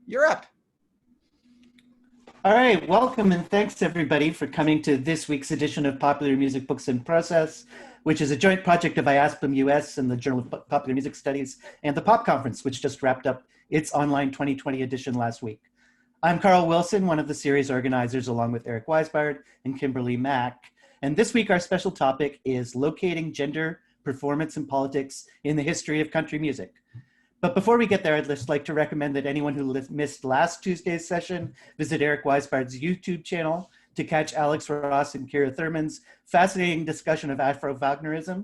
You're up. All right, welcome and thanks everybody for coming to this week's edition of Popular Music Books in Process, which is a joint project of IASPM US and the Journal of Popular Music Studies and the Pop Conference, which just wrapped up its online 2020 edition last week. I'm Carl Wilson, one of the series organizers, along with Eric Weisbard and Kimberly Mack. And this week our special topic is locating gender, performance, and politics in the history of country music. But before we get there, I'd just like to recommend that anyone who missed last Tuesday's session visit Eric Weisbard's YouTube channel to catch Alex Ross and Kira Thurman's fascinating discussion of Afro-Wagnerism.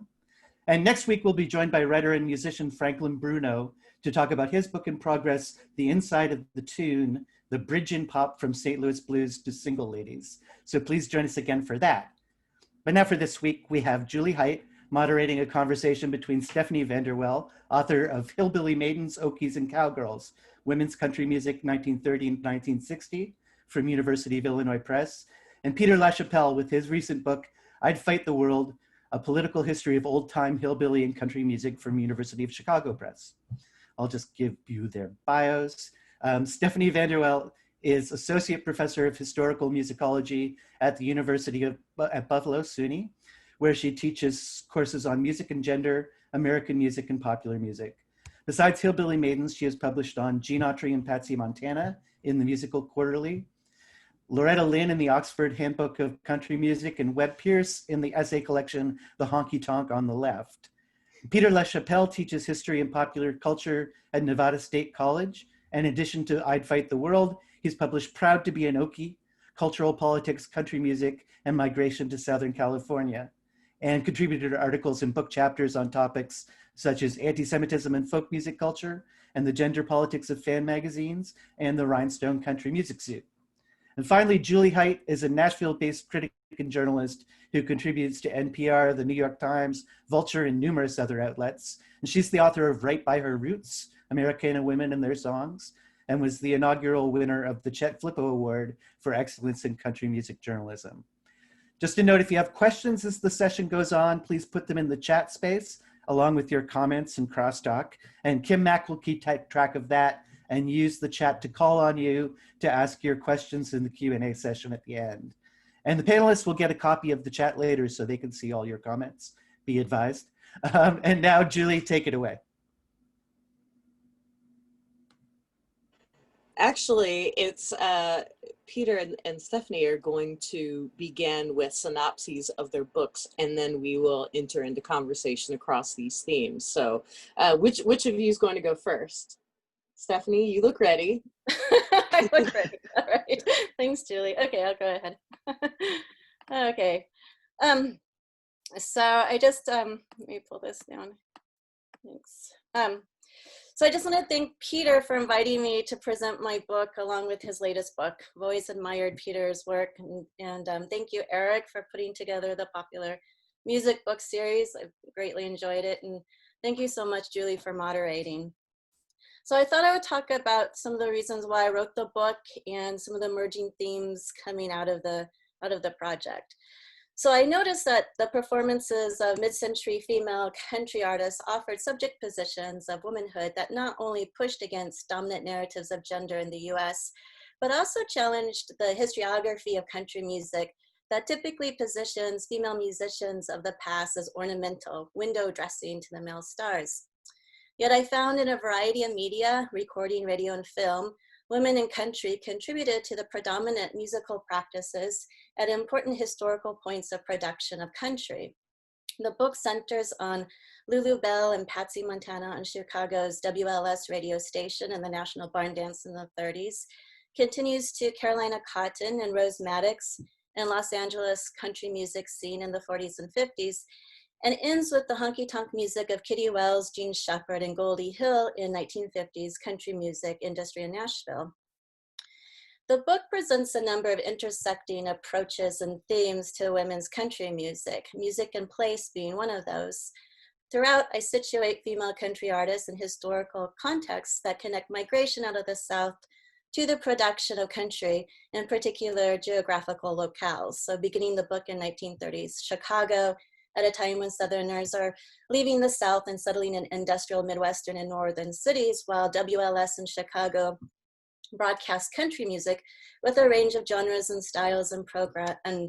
And next week, we'll be joined by writer and musician Franklin Bruno to talk about his book in progress, The Inside of the Tune, The Bridge in Pop from St. Louis Blues to Single Ladies. So please join us again for that. But now for this week, we have Julie Hight moderating a conversation between Stephanie Vander Wel, author of Hillbilly Maidens, Okies, and Cowgirls, Women's Country Music 1930 and 1960 from University of Illinois Press, and Peter LaChapelle with his recent book, I'd Fight the World, A Political History of Old-Time Hillbilly and Country Music from University of Chicago Press. I'll just give you their bios. Stephanie Vander Wel is Associate Professor of Historical Musicology at the University of Buffalo, SUNY, where she teaches courses on music and gender, American music, and popular music. Besides Hillbilly Maidens, she has published on Gene Autry and Patsy Montana in the Musical Quarterly, Loretta Lynn in the Oxford Handbook of Country Music, and Webb Pierce in the essay collection, The Honky Tonk on the Left. Peter LaChapelle teaches history and popular culture at Nevada State College. In addition to I'd Fight the World, he's published Proud to be an Okie, Cultural Politics, Country Music, and Migration to Southern California, and contributed articles and book chapters on topics such as anti-Semitism and folk music culture, and the gender politics of fan magazines, and the Rhinestone Country Music Suit. And finally, Julie Hight is a Nashville-based critic and journalist who contributes to NPR, the New York Times, Vulture, and numerous other outlets. And she's the author of Right by Her Roots, Americana Women and Their Songs, and was the inaugural winner of the Chet Flippo Award for Excellence in Country Music Journalism. Just a note, if you have questions as the session goes on, please put them in the chat space along with your comments and crosstalk. And Kim Mack will keep track of that and use the chat to call on you to ask your questions in the Q&A session at the end. And the panelists will get a copy of the chat later so they can see all your comments, be advised. And now, Julie, take it away. Actually, it's Peter and Stephanie are going to begin with synopses of their books, and then we will enter into conversation across these themes. So which of you is going to go first? Stephanie, you look ready. I look ready. All right. Thanks, Julie. Okay, I'll go ahead. Okay. So I just, let me pull this down. Thanks. So I just want to thank Peter for inviting me to present my book along with his latest book. I've always admired Peter's work, and thank you, Eric, for putting together the Popular Music book series. I've greatly enjoyed it, and thank you so much, Julie, for moderating. So I thought I would talk about some of the reasons why I wrote the book and some of the emerging themes coming out of the project. So I noticed that the performances of mid-century female country artists offered subject positions of womanhood that not only pushed against dominant narratives of gender in the US, but also challenged the historiography of country music that typically positions female musicians of the past as ornamental, window dressing to the male stars. Yet I found in a variety of media, recording, radio, and film, women in country contributed to the predominant musical practices at important historical points of production of country. The book centers on Lulu Bell and Patsy Montana on Chicago's WLS radio station and the National Barn Dance in the 30s, continues to Carolina Cotton and Rose Maddox and Los Angeles country music scene in the 40s and 50s, and ends with the honky-tonk music of Kitty Wells, Gene Shepard, and Goldie Hill in 1950s country music industry in Nashville. The book presents a number of intersecting approaches and themes to women's country music, music and place being one of those. Throughout, I situate female country artists in historical contexts that connect migration out of the South to the production of country, in particular geographical locales. So beginning the book in 1930s, Chicago, at a time when Southerners are leaving the South and settling in industrial Midwestern and Northern cities, while WLS in Chicago broadcast country music with a range of genres and styles and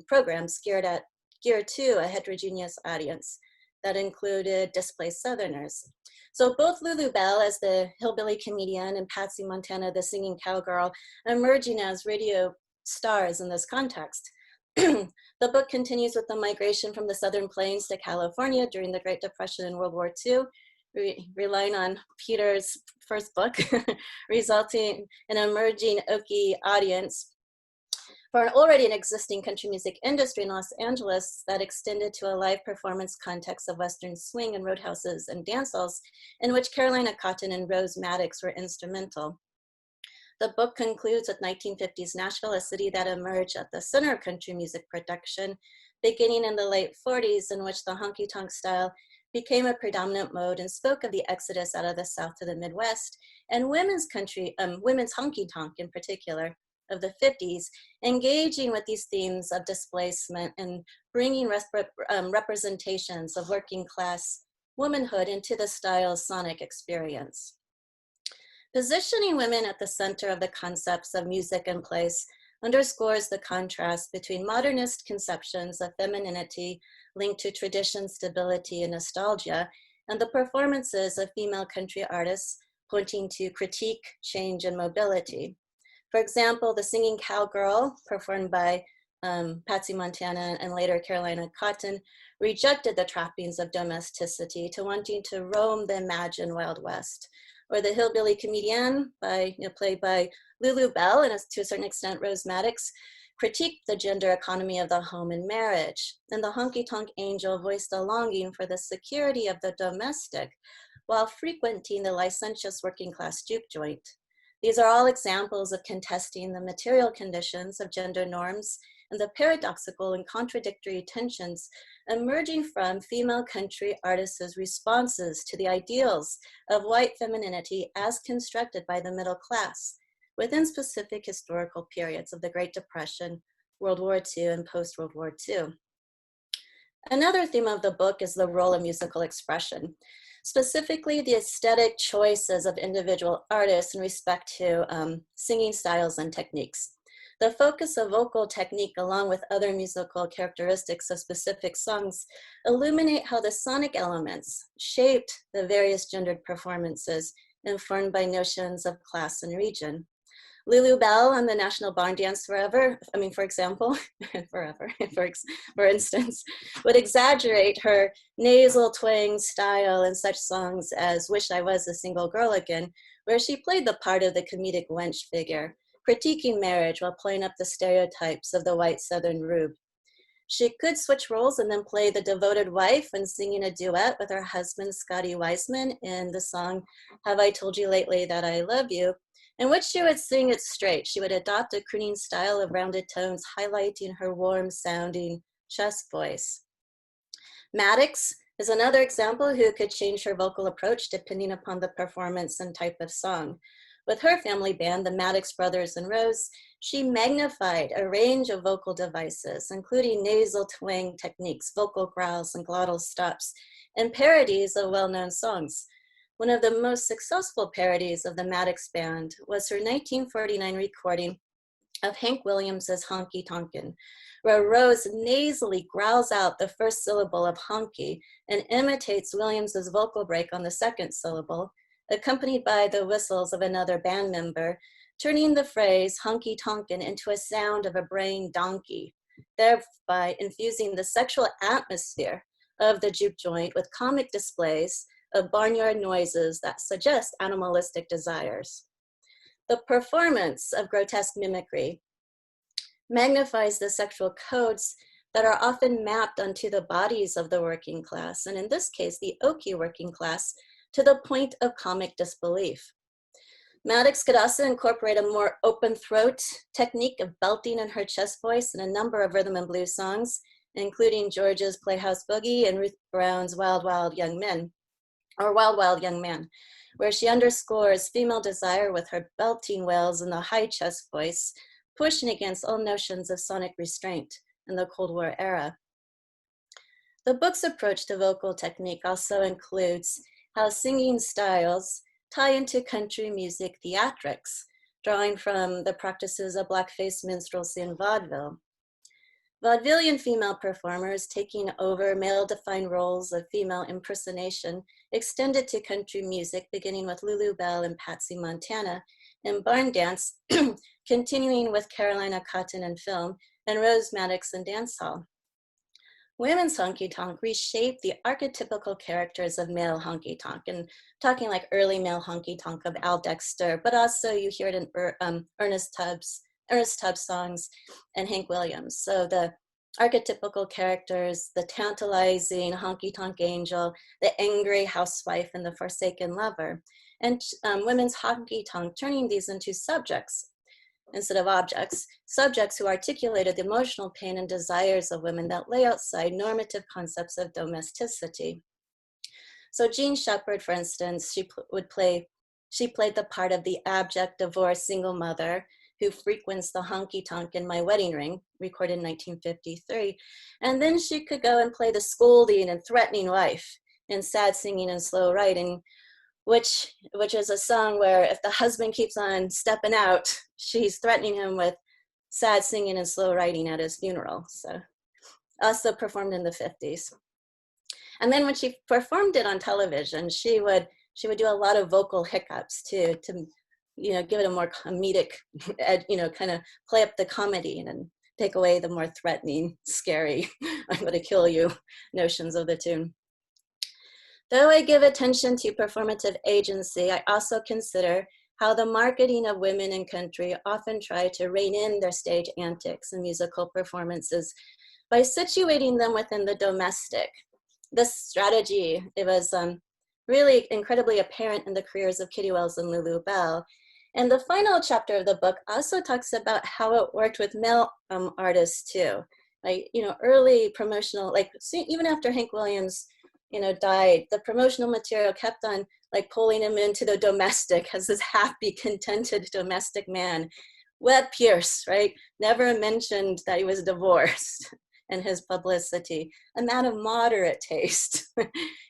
programs geared to a heterogeneous audience that included displaced Southerners. So both Lulu Bell as the hillbilly comedian and Patsy Montana, the singing cowgirl, emerging as radio stars in this context. The book continues with the migration from the Southern Plains to California during the Great Depression and World War II, relying on Peter's first book, resulting in an emerging Okie audience for an already existing country music industry in Los Angeles that extended to a live performance context of Western swing and roadhouses and dance halls, in which Carolina Cotton and Rose Maddox were instrumental. The book concludes with 1950s Nashville, a city that emerged at the center of country music production, beginning in the late 40s, in which the honky-tonk style became a predominant mode and spoke of the exodus out of the South to the Midwest, and women's honky-tonk in particular of the 50s, engaging with these themes of displacement and bringing representations of working class womanhood into the style's sonic experience. Positioning women at the center of the concepts of music and place underscores the contrast between modernist conceptions of femininity linked to tradition, stability, and nostalgia, and the performances of female country artists pointing to critique, change, and mobility. For example, the singing cowgirl, performed by Patsy Montana and later Carolina Cotton, rejected the trappings of domesticity to wanting to roam the imagined Wild West. Or the hillbilly comedian, played by Lulu Bell and to a certain extent Rose Maddox, critiqued the gender economy of the home and marriage. And the honky-tonk angel voiced a longing for the security of the domestic while frequenting the licentious working class juke joint. These are all examples of contesting the material conditions of gender norms and the paradoxical and contradictory tensions emerging from female country artists' responses to the ideals of white femininity as constructed by the middle class within specific historical periods of the Great Depression, World War II, and post-World War II. Another theme of the book is the role of musical expression, specifically the aesthetic choices of individual artists in respect to singing styles and techniques. The focus of vocal technique, along with other musical characteristics of specific songs, illuminate how the sonic elements shaped the various gendered performances informed by notions of class and region. Lulu Bell on the National Barn Dance for example, for instance, would exaggerate her nasal twang style in such songs as Wish I Was a Single Girl Again, where she played the part of the comedic wench figure, critiquing marriage while playing up the stereotypes of the white Southern rube. She could switch roles and then play the devoted wife when singing a duet with her husband, Scotty Wiseman, in the song Have I Told You Lately That I Love You, in which she would sing it straight. She would adopt a crooning style of rounded tones, highlighting her warm-sounding chest voice. Maddox is another example who could change her vocal approach depending upon the performance and type of song. With her family band, the Maddox Brothers and Rose, she magnified a range of vocal devices, including nasal twang techniques, vocal growls, and glottal stops, and parodies of well-known songs. One of the most successful parodies of the Maddox Band was her 1949 recording of Hank Williams's Honky Tonkin', where Rose nasally growls out the first syllable of honky and imitates Williams's vocal break on the second syllable, accompanied by the whistles of another band member, turning the phrase honky tonkin' into a sound of a braying donkey, thereby infusing the sexual atmosphere of the juke joint with comic displays of barnyard noises that suggest animalistic desires. The performance of grotesque mimicry magnifies the sexual codes that are often mapped onto the bodies of the working class, and in this case, the Okie working class, to the point of comic disbelief. Maddox could also incorporate a more open throat technique of belting in her chest voice in a number of rhythm and blues songs, including George's Playhouse Boogie and Ruth Brown's Wild Wild Young Men, or Wild Wild Young Man, where she underscores female desire with her belting wails in the high chest voice, pushing against all notions of sonic restraint in the Cold War era. The book's approach to vocal technique also includes how singing styles tie into country music theatrics, drawing from the practices of blackface minstrelsy and vaudeville. Vaudevillian female performers taking over male-defined roles of female impersonation extended to country music, beginning with Lulu Bell and Patsy Montana, and barn dance, continuing with Carolina Cotton in film, and Rose Maddox in dance hall. Women's honky-tonk reshaped the archetypical characters of male honky-tonk, and talking like early male honky-tonk of Al Dexter, but also you hear it in Ernest Tubbs songs and Hank Williams. So the archetypical characters, the tantalizing honky-tonk angel, the angry housewife, and the forsaken lover. And women's honky-tonk turning these into subjects instead of objects, subjects who articulated the emotional pain and desires of women that lay outside normative concepts of domesticity. So Jean Shepherd, for instance, she played the part of the abject divorced single mother who frequents the honky-tonk in My Wedding Ring, recorded in 1953. And then she could go and play the scolding and threatening wife in Sad Singing and Slow Riding, which is a song where if the husband keeps on stepping out, she's threatening him with sad singing and slow riding at his funeral. So also performed in the 50s. And then when she performed it on television, she would do a lot of vocal hiccups too, to give it a more comedic, kind of play up the comedy and take away the more threatening, scary, I'm gonna kill you notions of the tune. Though I give attention to performative agency, I also consider how the marketing of women in country often try to rein in their stage antics and musical performances by situating them within the domestic. This strategy, it was really incredibly apparent in the careers of Kitty Wells and Lulu Bell. And the final chapter of the book also talks about how it worked with male artists too. Like, early promotional, like even after Hank Williams died, the promotional material kept on like pulling him into the domestic as this happy, contented domestic man. Wet Pierce, right? Never mentioned that he was divorced in his publicity. A man of moderate taste.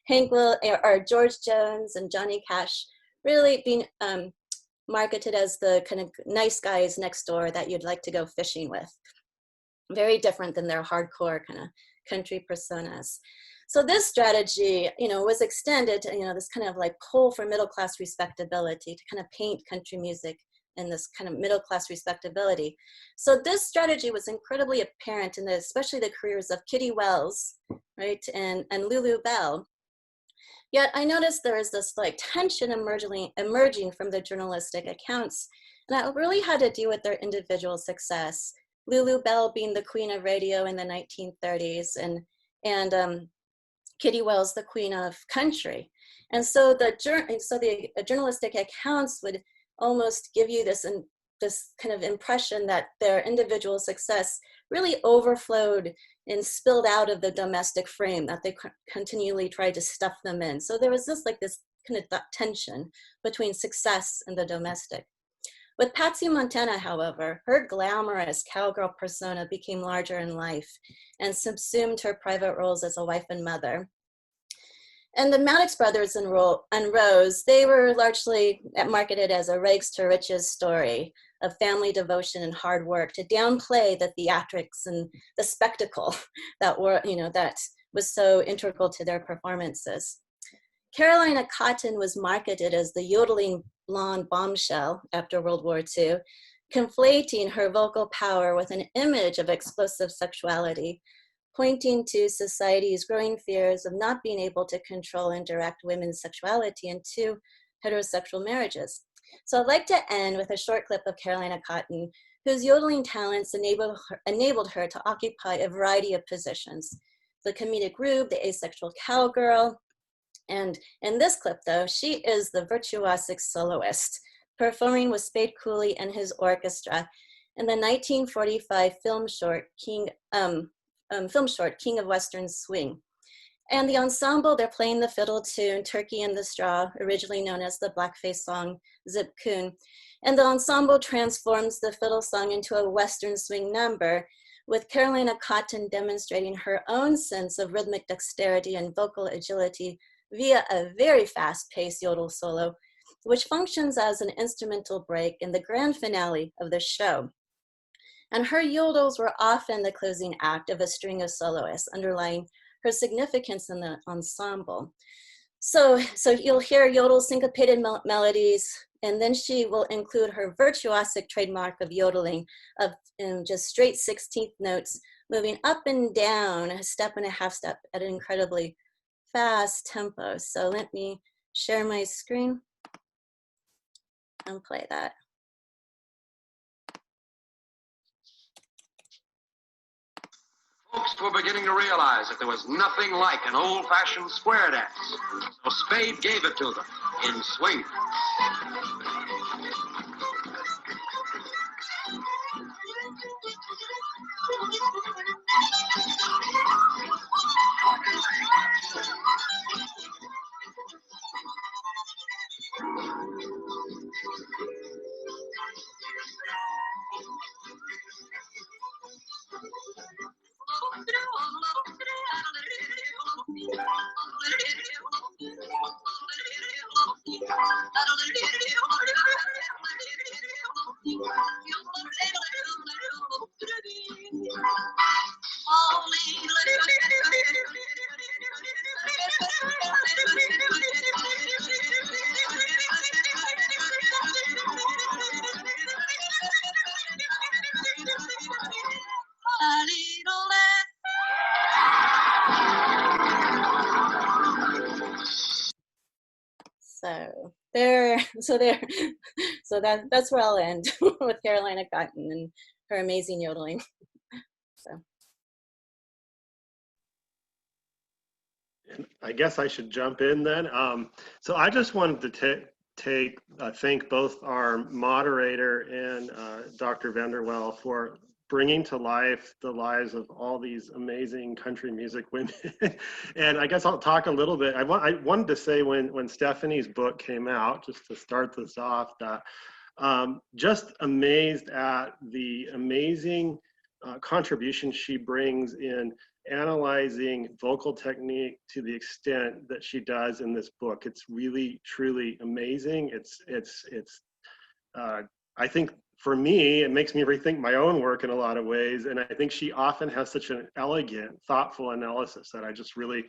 George Jones and Johnny Cash really being marketed as the kind of nice guys next door that you'd like to go fishing with. Very different than their hardcore kind of country personas. So this strategy, was extended to, this kind of like pull for middle-class respectability to kind of paint country music in this kind of middle-class respectability. So this strategy was incredibly apparent in especially the careers of Kitty Wells, right, and Lulu Bell. Yet I noticed there is this like tension emerging from the journalistic accounts, and that really had to do with their individual success. Lulu Bell being the queen of radio in the 1930s, and Kitty Wells, the queen of country. And so the journalistic accounts would almost give you this kind of impression that their individual success really overflowed and spilled out of the domestic frame that they continually tried to stuff them in. So there was this kind of tension between success and the domestic. With Patsy Montana, however, her glamorous cowgirl persona became larger in life and subsumed her private roles as a wife and mother. And the Maddox brothers and Rose, they were largely marketed as a rags to riches story of family devotion and hard work to downplay the theatrics and the spectacle that was so integral to their performances. Carolina Cotton was marketed as the yodeling blonde bombshell after World War II, conflating her vocal power with an image of explosive sexuality, pointing to society's growing fears of not being able to control and direct women's sexuality into heterosexual marriages. So I'd like to end with a short clip of Carolina Cotton, whose yodeling talents enabled her to occupy a variety of positions. The comedic rube, the asexual cowgirl, and in this clip though, she is the virtuosic soloist, performing with Spade Cooley and his orchestra in the 1945 film short, King of Western Swing. And the ensemble, they're playing the fiddle tune, Turkey in the Straw, originally known as the blackface song, Zip Coon. And the ensemble transforms the fiddle song into a Western swing number, with Carolina Cotton demonstrating her own sense of rhythmic dexterity and vocal agility via a very fast-paced yodel solo, which functions as an instrumental break in the grand finale of the show. And her yodels were often the closing act of a string of soloists, underlying her significance in the ensemble. So you'll hear Yodle syncopated melodies, and then she will include her virtuosic trademark of yodeling of just straight 16th notes, moving up and down a step and a half step at an incredibly fast tempo. So let me share my screen and play that. Folks were beginning to realize that there was nothing like an old-fashioned square dance, so Spade gave it to them in swing. So that's where I'll end with Carolina Cotton and her amazing yodeling. So. I guess I should jump in then. So I just wanted to thank both our moderator and Dr. Vander Wel for bringing to life the lives of all these amazing country music women. And I guess I'll talk a little bit. I wanted to say when Stephanie's book came out, just to start this off, that just amazed at the amazing contribution she brings in analyzing vocal technique to the extent that she does in this book. It's really, truly amazing. I think for me, it makes me rethink my own work in a lot of ways. And I think she often has such an elegant, thoughtful analysis that I just really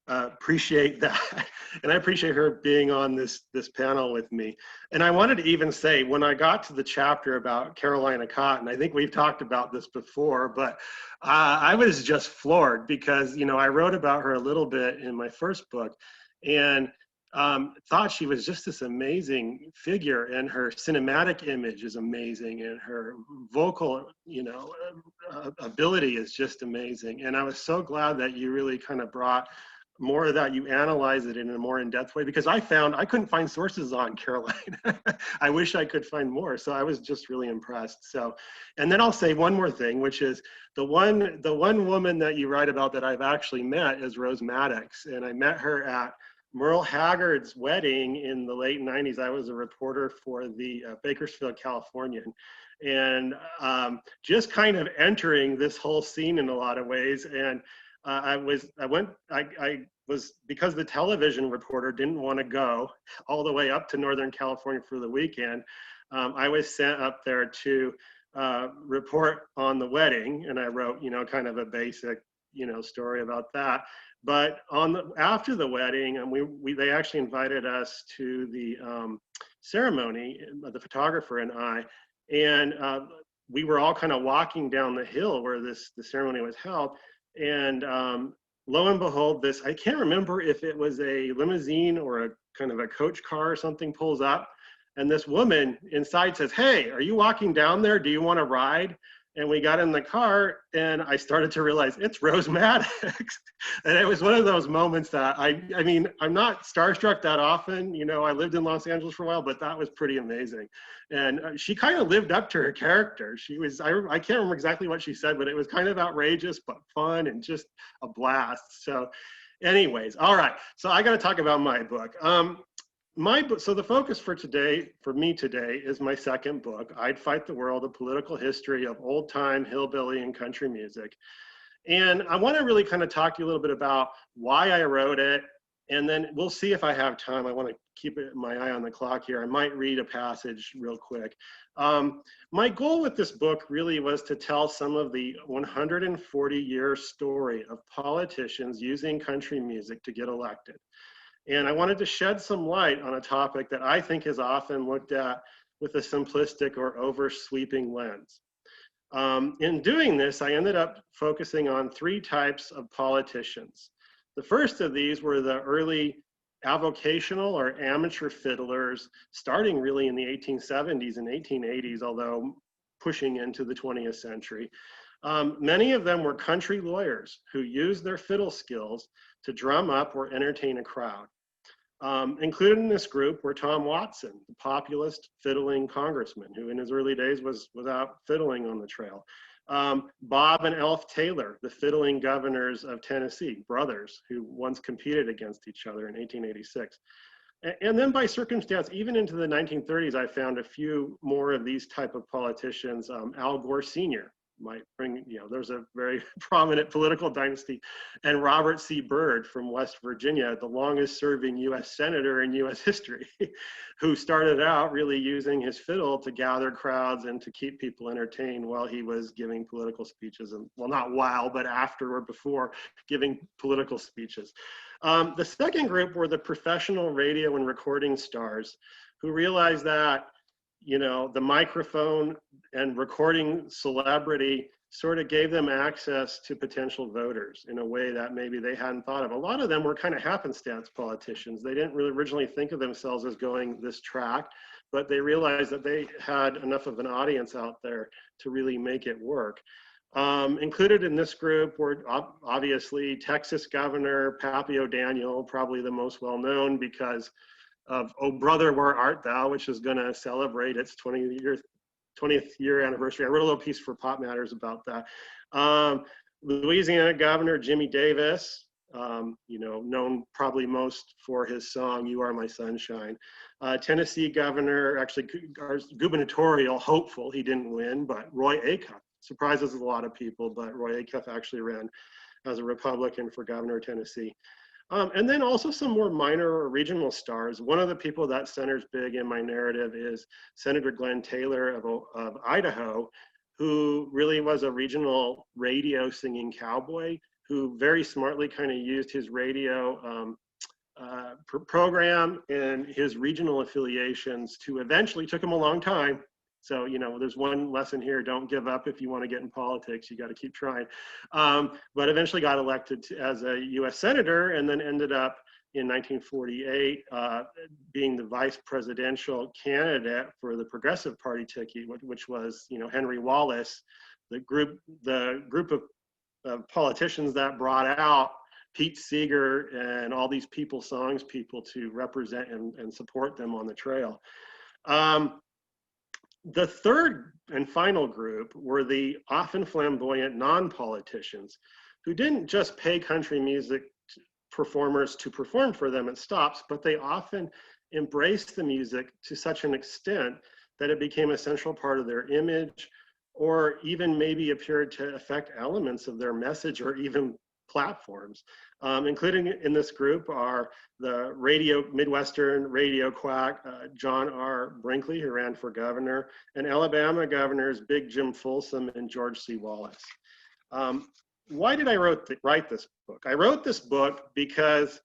appreciate that. And I appreciate her being on this panel with me. And I wanted to even say, when I got to the chapter about Carolina Cotton, I think we've talked about this before, but I was just floored because, you know, I wrote about her a little bit in my first book and thought she was just this amazing figure, and her cinematic image is amazing, and her vocal, you know, ability is just amazing. And I was so glad that you really kind of brought more of that, you analyze it in a more in-depth way, because I found I couldn't find sources on Carolina. I wish I could find more. So I was just really impressed. So, and then I'll say one more thing, which is the one woman that you write about that I've actually met is Rose Maddox. And I met her at Merle Haggard's wedding in the late 90s. I was a reporter for the Bakersfield, Californian, and just kind of entering this whole scene in a lot of ways. And I was because the television reporter didn't want to go all the way up to Northern California for the weekend. I was sent up there to report on the wedding, and I wrote, you know, kind of a basic, you know, story about that. But after the wedding, and they actually invited us to the ceremony, the photographer and I, and we were all kind of walking down the hill where the ceremony was held. And lo and behold, I can't remember if it was a limousine or a kind of a coach car or something, pulls up, and this woman inside says, "Hey, are you walking down there? Do you want to ride?" And we got in the car, and I started to realize it's Rose Maddox. And it was one of those moments that I mean, I'm not starstruck that often. You know, I lived in Los Angeles for a while, but that was pretty amazing. And she kind of lived up to her character. She was, I can't remember exactly what she said, but it was kind of outrageous, but fun and just a blast. So anyways, all right. So I got to talk about my book. My book, so the focus for me today, is my second book, I'd Fight the World, A Political History of Old Time Hillbilly and Country Music. And I want to really kind of talk to you a little bit about why I wrote it, And then we'll see if I have time. I want to keep my eye on the clock here. I might read a passage real quick. My goal with this book really was to tell some of the 140-year story of politicians using country music to get elected. And I wanted to shed some light on a topic that I think is often looked at with a simplistic or oversweeping lens. In doing this, I ended up focusing on 3 types of politicians. The first of these were the early avocational or amateur fiddlers, starting really in the 1870s and 1880s, although pushing into the 20th century. Many of them were country lawyers who used their fiddle skills to drum up or entertain a crowd. Included in this group were Tom Watson, the populist fiddling congressman, who in his early days was out fiddling on the trail. Bob and Elf Taylor, the fiddling governors of Tennessee, brothers who once competed against each other in 1886. And then by circumstance, even into the 1930s, I found a few more of these type of politicians. Al Gore Sr. might bring, there's a very prominent political dynasty, and Robert C. Byrd from West Virginia, the longest serving US Senator in US history, who started out really using his fiddle to gather crowds and to keep people entertained while he was giving political speeches, and well, not while, but after or before giving political speeches. The second group were the professional radio and recording stars who realized that the microphone and recording celebrity sort of gave them access to potential voters in a way that maybe they hadn't thought of. A lot of them were kind of happenstance politicians. They didn't really originally think of themselves as going this track, but they realized that they had enough of an audience out there to really make it work. Included in this group were obviously Texas Governor Pappy O'Daniel, probably the most well-known because of Oh Brother, Where Art Thou, which is going to celebrate its 20th year anniversary. I wrote a little piece for Pop Matters about that. Louisiana Governor Jimmie Davis, known probably most for his song, You Are My Sunshine. Tennessee Governor, actually gubernatorial hopeful, he didn't win, but Roy Acuff. Surprises a lot of people, but Roy Acuff actually ran as a Republican for governor of Tennessee. And then also some more minor or regional stars. One of the people that centers big in my narrative is Senator Glenn Taylor of Idaho, who really was a regional radio singing cowboy who very smartly kind of used his radio program and his regional affiliations to eventually, took him a long time. So, there's one lesson here: don't give up if you want to get in politics. You got to keep trying. But eventually got elected as a U.S. Senator, and then ended up in 1948 being the vice presidential candidate for the Progressive Party ticket, which was, Henry Wallace, the group of politicians that brought out Pete Seeger and all these songs people to represent and support them on the trail. The third and final group were the often flamboyant non-politicians who didn't just pay country music performers to perform for them at stops, but they often embraced the music to such an extent that it became a central part of their image, or even maybe appeared to affect elements of their message or even platforms. Including in this group are the Midwestern radio quack, John R. Brinkley, who ran for governor, and Alabama governors Big Jim Folsom and George C. Wallace. Why did I write this book? I wrote this book because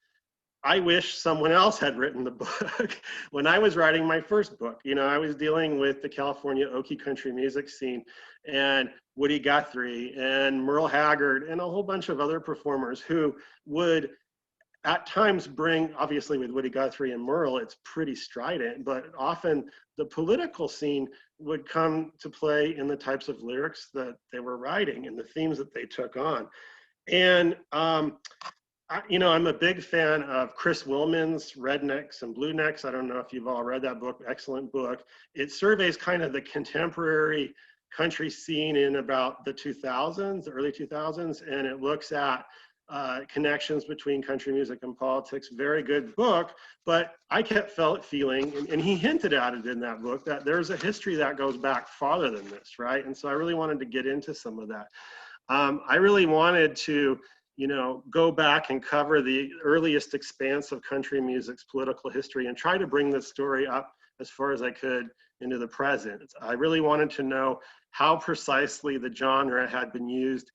I wish someone else had written the book. When I was writing my first book, I was dealing with the California Okie country music scene, and Woody Guthrie and Merle Haggard and a whole bunch of other performers who would at times bring, obviously with Woody Guthrie and Merle, it's pretty strident, but often the political scene would come to play in the types of lyrics that they were writing and the themes that they took on. And I'm a big fan of Chris Willman's Rednecks and Bluenecks. I don't know if you've all read that book, excellent book. It surveys kind of the contemporary country scene in about the 2000s, the early 2000s, and it looks at connections between country music and politics. Very good book, but I kept feeling, and he hinted at it in that book, that there's a history that goes back farther than this, right? And so I really wanted to get into some of that. I really wanted to go back and cover the earliest expanse of country music's political history and try to bring the story up as far as I could into the present. I really wanted to know how precisely the genre had been used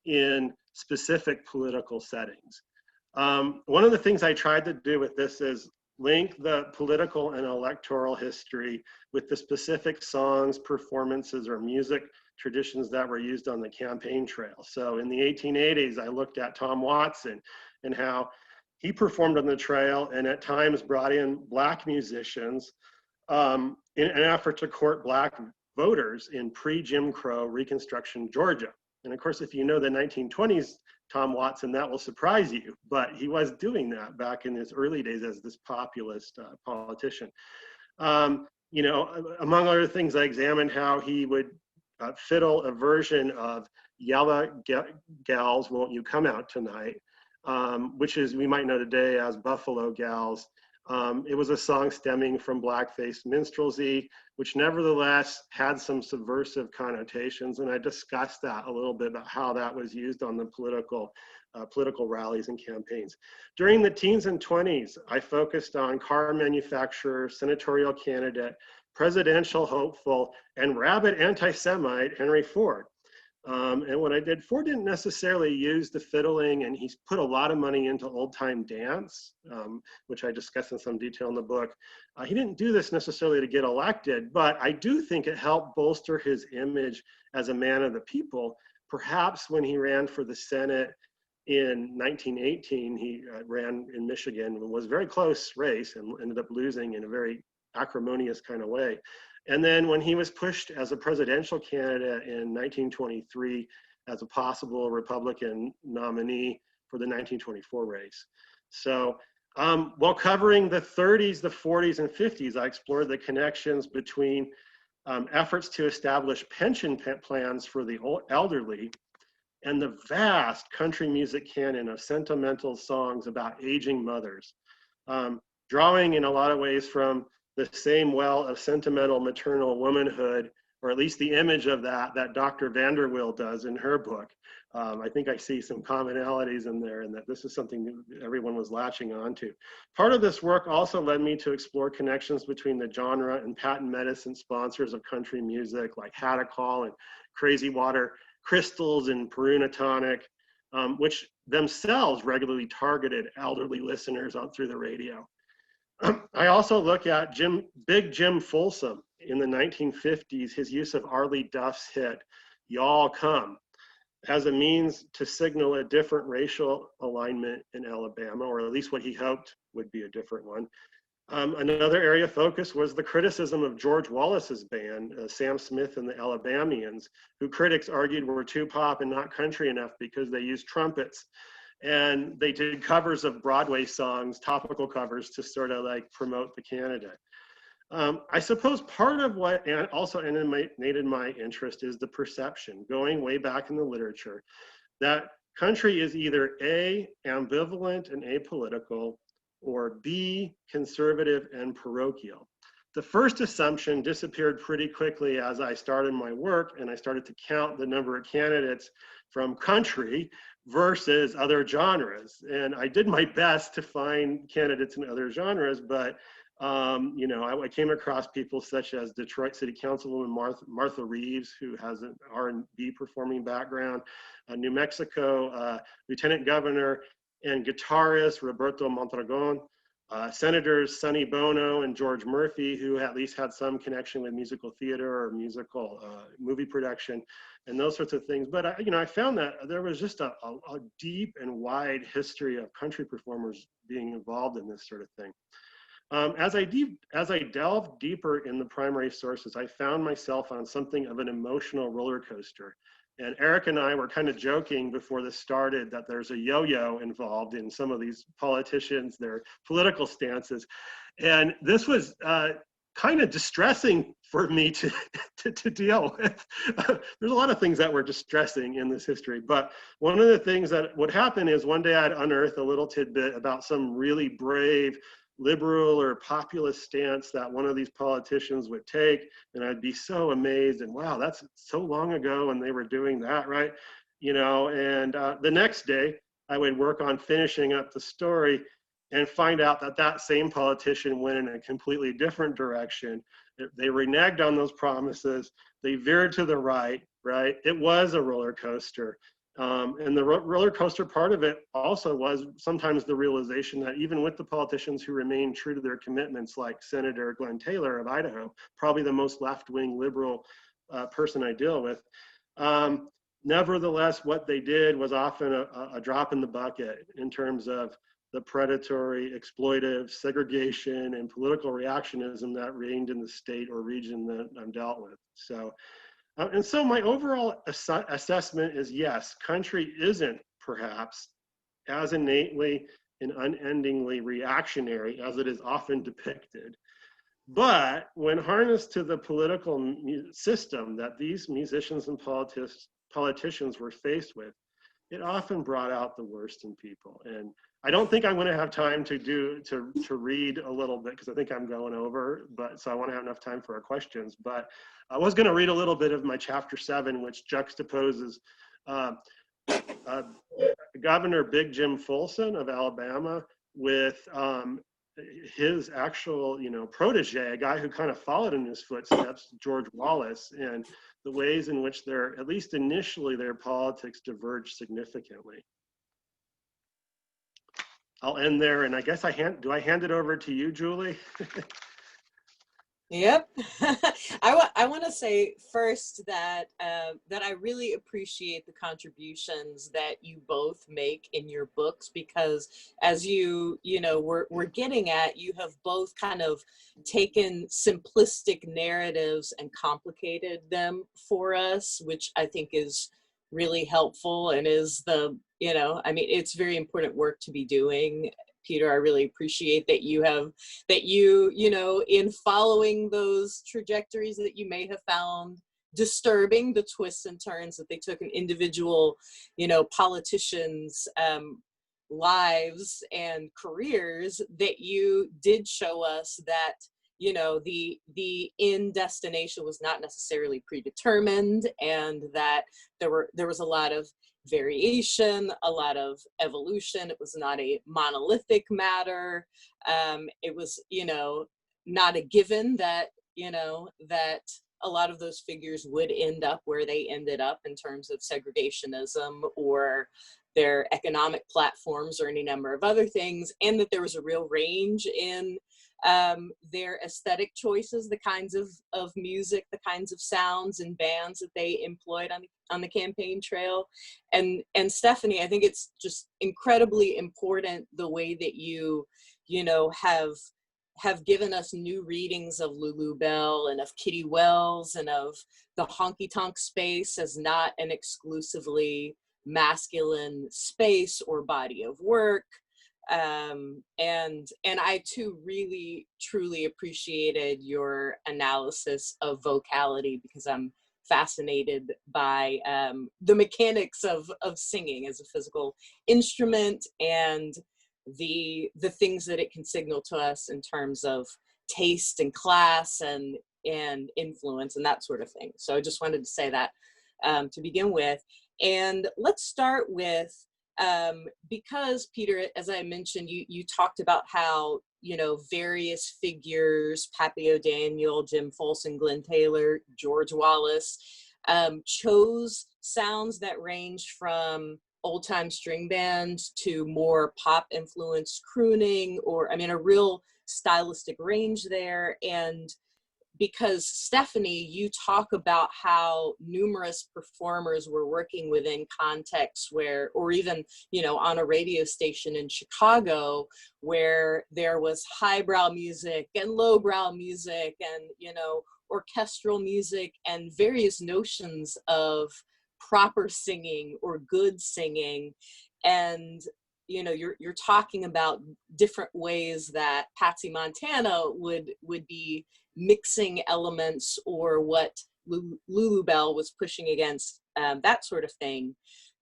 in specific political settings. One of the things I tried to do with this is link the political and electoral history with the specific songs, performances, or music traditions that were used on the campaign trail. So in the 1880s, I looked at Tom Watson and how he performed on the trail and at times brought in Black musicians in an effort to court Black voters in pre-Jim Crow Reconstruction Georgia. And of course, if you know the 1920s Tom Watson, that will surprise you, but he was doing that back in his early days as this populist politician. Among other things, I examined how he would fiddle a version of Yalla Gals, Won't You Come Out Tonight, which is, we might know today as Buffalo Gals. It was a song stemming from blackface minstrelsy, which nevertheless had some subversive connotations. And I discussed that a little bit about how that was used on the political rallies and campaigns. During the teens and 20s, I focused on car manufacturer, senatorial candidate, presidential hopeful, and rabid anti-Semite Henry Ford. And what I did, Ford didn't necessarily use the fiddling, and he's put a lot of money into old-time dance, which I discuss in some detail in the book. He didn't do this necessarily to get elected, but I do think it helped bolster his image as a man of the people. Perhaps when he ran for the Senate in 1918, he ran in Michigan, and was a very close race and ended up losing in a very acrimonious kind of way. And then when he was pushed as a presidential candidate in 1923 as a possible Republican nominee for the 1924 race. So while covering the 30s, the 40s, and 50s, I explored the connections between efforts to establish pension plans for the elderly and the vast country music canon of sentimental songs about aging mothers, drawing in a lot of ways from the same well of sentimental maternal womanhood, or at least the image of that Dr. Vander Wel does in her book. I think I see some commonalities in there, and that this is something that everyone was latching onto. Part of this work also led me to explore connections between the genre and patent medicine sponsors of country music, like Hadacol and Crazy Water Crystals and Peruna Tonic, which themselves regularly targeted elderly listeners on through the radio. I also look at Big Jim Folsom in the 1950s, his use of Arlie Duff's hit, Y'all Come, as a means to signal a different racial alignment in Alabama, or at least what he hoped would be a different one. Another area of focus was the criticism of George Wallace's band, Sam Smith and the Alabamians, who critics argued were too pop and not country enough because they used trumpets. And they did covers of Broadway songs, topical covers, to sort of like promote the candidate. I suppose part of what also animated my interest is the perception, going way back in the literature, that country is either A, ambivalent and apolitical, or B, conservative and parochial. The first assumption disappeared pretty quickly as I started my work and I started to count the number of candidates from country versus other genres. And I did my best to find candidates in other genres, but I came across people such as Detroit City Councilwoman Martha Reeves, who has an R&B performing background, New Mexico Lieutenant Governor and guitarist Roberto Mondragon, Senators Sonny Bono and George Murphy, who at least had some connection with musical theater or musical movie production and those sorts of things. But I found that there was just a deep and wide history of country performers being involved in this sort of thing. As I delved deeper in the primary sources, I found myself on something of an emotional roller coaster. And Eric and I were kind of joking before this started that there's a yo-yo involved in some of these politicians, their political stances. And this was kind of distressing for me to deal with. There's a lot of things that were distressing in this history, but one of the things that would happen is one day I'd unearth a little tidbit about some really brave liberal or populist stance that one of these politicians would take, and I'd be so amazed and wow, that's so long ago and they were doing that, right? And the next day I would work on finishing up the story and find out that that same politician went in a completely different direction. They reneged on those promises. They veered to the right, right? It was a roller coaster. And the roller coaster part of it also was sometimes the realization that even with the politicians who remained true to their commitments, like Senator Glenn Taylor of Idaho, probably the most left-wing liberal person I deal with, nevertheless, what they did was often a drop in the bucket in terms of the predatory, exploitive, segregation, and political reactionism that reigned in the state or region that I'm dealt with. So, and so my overall assessment is yes, country isn't perhaps as innately and unendingly reactionary as it is often depicted. But when harnessed to the political system that these musicians and politicians were faced with, it often brought out the worst in people. And I don't think I'm going to have time to read a little bit because I think I'm going over, but so I want to have enough time for our questions. But I was going to read a little bit of my chapter 7, which juxtaposes Governor Big Jim Folsom of Alabama with his actual, protege, a guy who kind of followed in his footsteps, George Wallace, and the ways in which at least initially, their politics diverged significantly. I'll end there, and I guess do I hand it over to you, Julie? Yep. I want to say first that that I really appreciate the contributions that you both make in your books, because as we're getting at, you have both kind of taken simplistic narratives and complicated them for us, which I think is really helpful and is it's very important work to be doing. Peter, I really appreciate that you in following those trajectories that you may have found disturbing, the twists and turns that they took in individual, politicians' lives and careers, that you did show us that, the end destination was not necessarily predetermined, and that there was a lot of variation, a lot of evolution. It was not a monolithic matter. It was, not a given that, that a lot of those figures would end up where they ended up in terms of segregationism or their economic platforms or any number of other things, and that there was a real range in their aesthetic choices, the kinds of music, the kinds of sounds and bands that they employed on the campaign trail. And Stephanie, I think it's just incredibly important the way that you have given us new readings of Lulu Bell and of Kitty Wells and of the honky tonk space as not an exclusively masculine space or body of work. And I too really truly appreciated your analysis of vocality, because I'm fascinated by the mechanics of singing as a physical instrument and the things that it can signal to us in terms of taste and class and influence and that sort of thing. So I just wanted to say that to begin with. And let's start with, because Peter, as I mentioned, you talked about how, various figures, Pappy O'Daniel, Jim Folsom, Glenn Taylor, George Wallace, chose sounds that ranged from old time string bands to more pop influenced crooning, or a real stylistic range there. And because Stephanie, you talk about how numerous performers were working within contexts where, or even, on a radio station in Chicago, where there was highbrow music and lowbrow music and, orchestral music and various notions of proper singing or good singing. And you're talking about different ways that Patsy Montana would be mixing elements, or what Lulu Bell was pushing against, that sort of thing.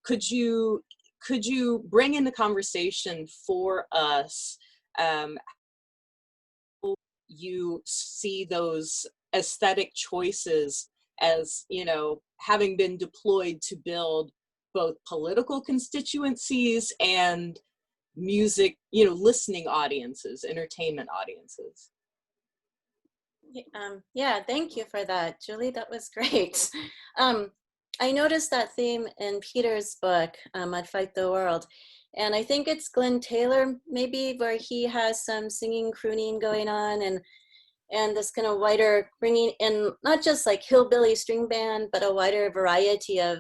Could you bring in the conversation for us how you see those aesthetic choices as, having been deployed to build both political constituencies and music, you know, listening audiences, entertainment audiences. Yeah, thank you for that, Julie. That was great. I noticed that theme in Peter's book, Fight the World. And I think it's Glenn Taylor, maybe, where he has some singing, crooning going on, and this kind of wider, bringing in not just like hillbilly string band, but a wider variety of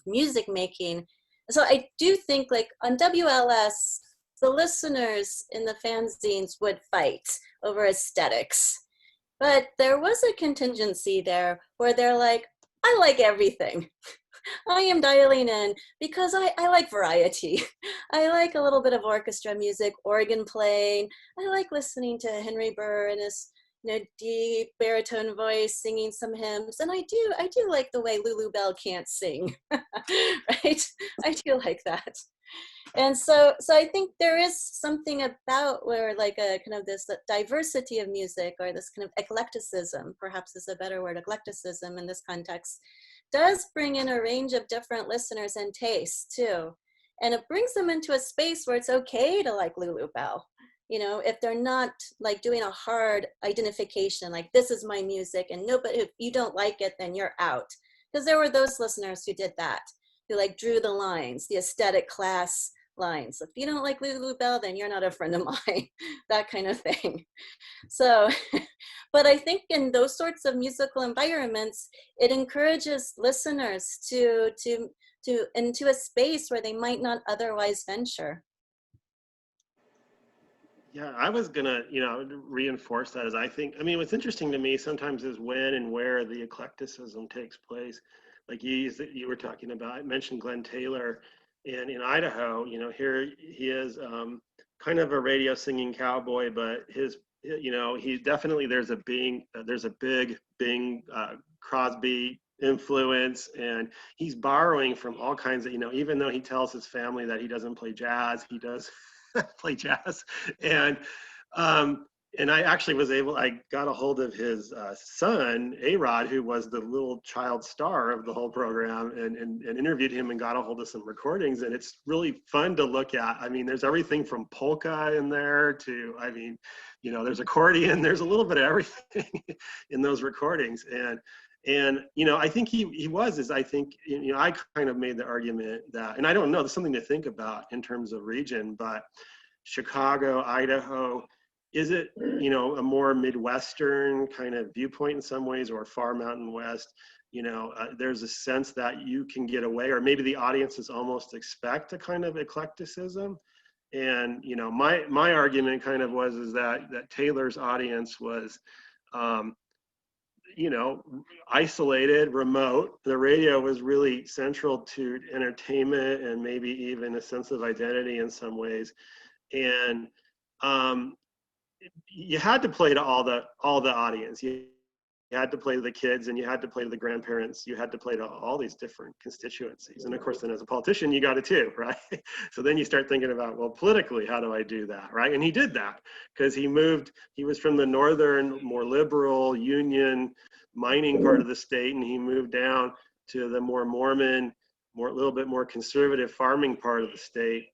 music making. So I do think, like, on WLS, the listeners in the fanzines would fight over aesthetics. But there was a contingency there where they're like, I like everything. I am dialing in because I like variety. I like a little bit of orchestra music, organ playing. I like listening to Henry Burr and his, you know, deep baritone voice singing some hymns. And I do like the way Lulu Bell can't sing, right? I do like that. And so I think there is something about where, like, a kind of this diversity of music, or this kind of eclecticism, perhaps is a better word, eclecticism in this context, does bring in a range of different listeners and tastes too. And it brings them into a space where it's okay to like Lulu Bell. You know, if they're not like doing a hard identification, like this is my music, and nobody, if you don't like it, then you're out. Because there were those listeners who did that, who like drew the lines, the aesthetic class lines. If you don't like Lulu Bell, then you're not a friend of mine, that kind of thing. So, but I think in those sorts of musical environments, it encourages listeners to into a space where they might not otherwise venture. Yeah, I was gonna, reinforce that, as I think, I mean, what's interesting to me sometimes is when and where the eclecticism takes place. Like you were talking about, I mentioned Glenn Taylor, and in Idaho, here he is, kind of a radio singing cowboy, but he definitely, there's a big Bing Crosby influence, and he's borrowing from all kinds of, even though he tells his family that he doesn't play jazz, he does play jazz. And I actually I got a hold of his son, A-Rod, who was the little child star of the whole program, and interviewed him and got a hold of some recordings. And it's really fun to look at. I mean, there's everything from polka in there to, there's accordion, there's a little bit of everything in those recordings. And I think I kind of made the argument that, and I don't know, there's something to think about in terms of region, but Chicago, Idaho, is it, a more Midwestern kind of viewpoint in some ways, or far Mountain West? There's a sense that you can get away, or maybe the audiences almost expect a kind of eclecticism. And, my argument kind of is that Taylor's audience was, isolated, remote. The radio was really central to entertainment and maybe even a sense of identity in some ways. And you had to play to all the audience. You had to play to the kids, and you had to play to the grandparents. You had to play to all these different constituencies. And of course, then as a politician, you got it too, right? So then you start thinking about, well, politically, how do I do that, right? And he did that because he was from the northern, more liberal, union, mining part of the state, and he moved down to the more Mormon, a little bit more conservative farming part of the state.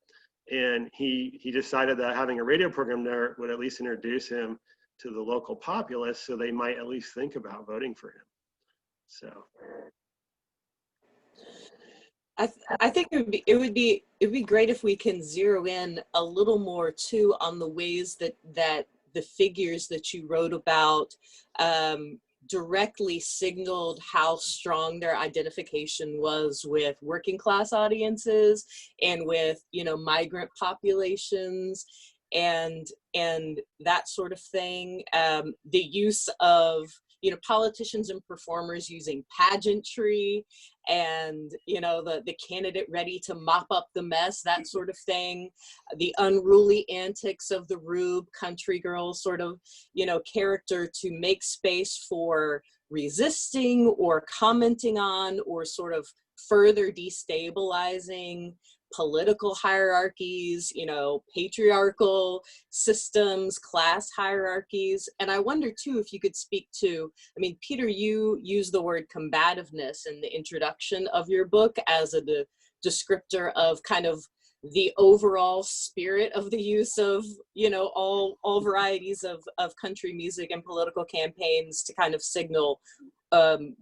And he decided that having a radio program there would at least introduce him to the local populace, so they might at least think about voting for him. So I think it would be great if we can zero in a little more too on the ways that the figures that you wrote about directly signaled how strong their identification was with working class audiences and with, migrant populations and that sort of thing. The use of, politicians and performers using pageantry and, the candidate ready to mop up the mess, that sort of thing. The unruly antics of the Rube country girl sort of, character to make space for resisting or commenting on or sort of further destabilizing political hierarchies, you know, patriarchal systems, class hierarchies. And I wonder too, if you could speak to, I mean, Peter, you use the word combativeness in the introduction of your book as a descriptor of kind of the overall spirit of the use of, you know, all varieties of country music and political campaigns to kind of signal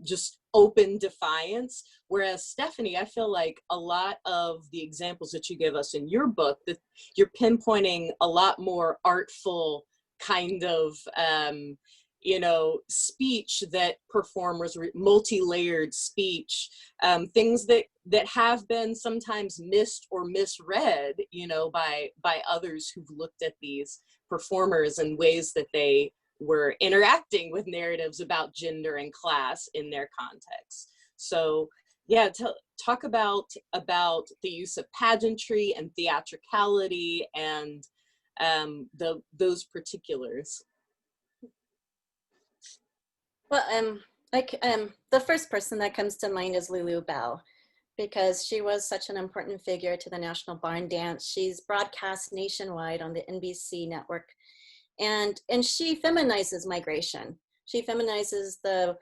just open defiance. Whereas Stephanie, I feel like a lot of the examples that you give us in your book, that you're pinpointing a lot more artful kind of, you know, speech that performers, multi-layered speech, things that have been sometimes missed or misread, you know, by others who've looked at these performers in ways that they were interacting with narratives about gender and class in their context. So yeah, talk about the use of pageantry and theatricality and those particulars. Well, the first person that comes to mind is Lulu Bell, because she was such an important figure to the National Barn Dance. She's broadcast nationwide on the NBC network, and she feminizes migration. She feminizes the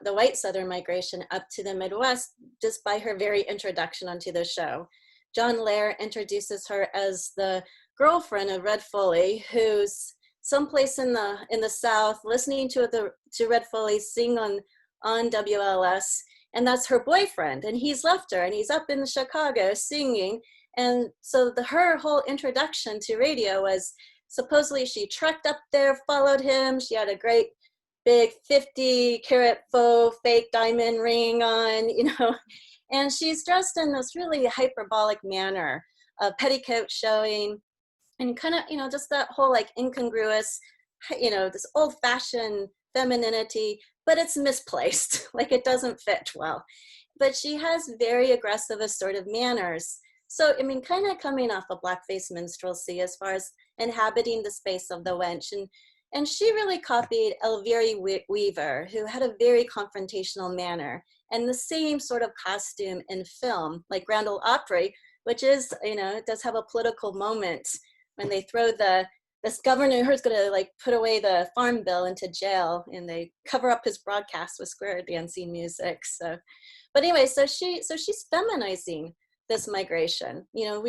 white Southern migration up to the Midwest just by her very introduction onto the show. John Lair introduces her as the girlfriend of Red Foley, who's someplace in the South listening to Red Foley sing on WLS, and that's her boyfriend, and he's left her and he's up in Chicago singing. And so her whole introduction to radio was supposedly she trekked up there, followed him. She had a great big 50-carat faux fake diamond ring on, you know, and she's dressed in this really hyperbolic manner, a petticoat showing, and kind of, you know, just that whole like incongruous, you know, this old-fashioned femininity, but it's misplaced, like it doesn't fit well. But she has very aggressive, assertive manners. So, I mean, kind of coming off a blackface minstrelsy as far as inhabiting the space of the wench. And she really copied Elvira Weaver, who had a very confrontational manner, and the same sort of costume in film, like Grand Ole Opry, which is, you know, it does have a political moment when they throw this governor who's going to like put away the farm bill into jail, and they cover up his broadcast with square dancing music. So, but anyway, so she's feminizing this migration. You know,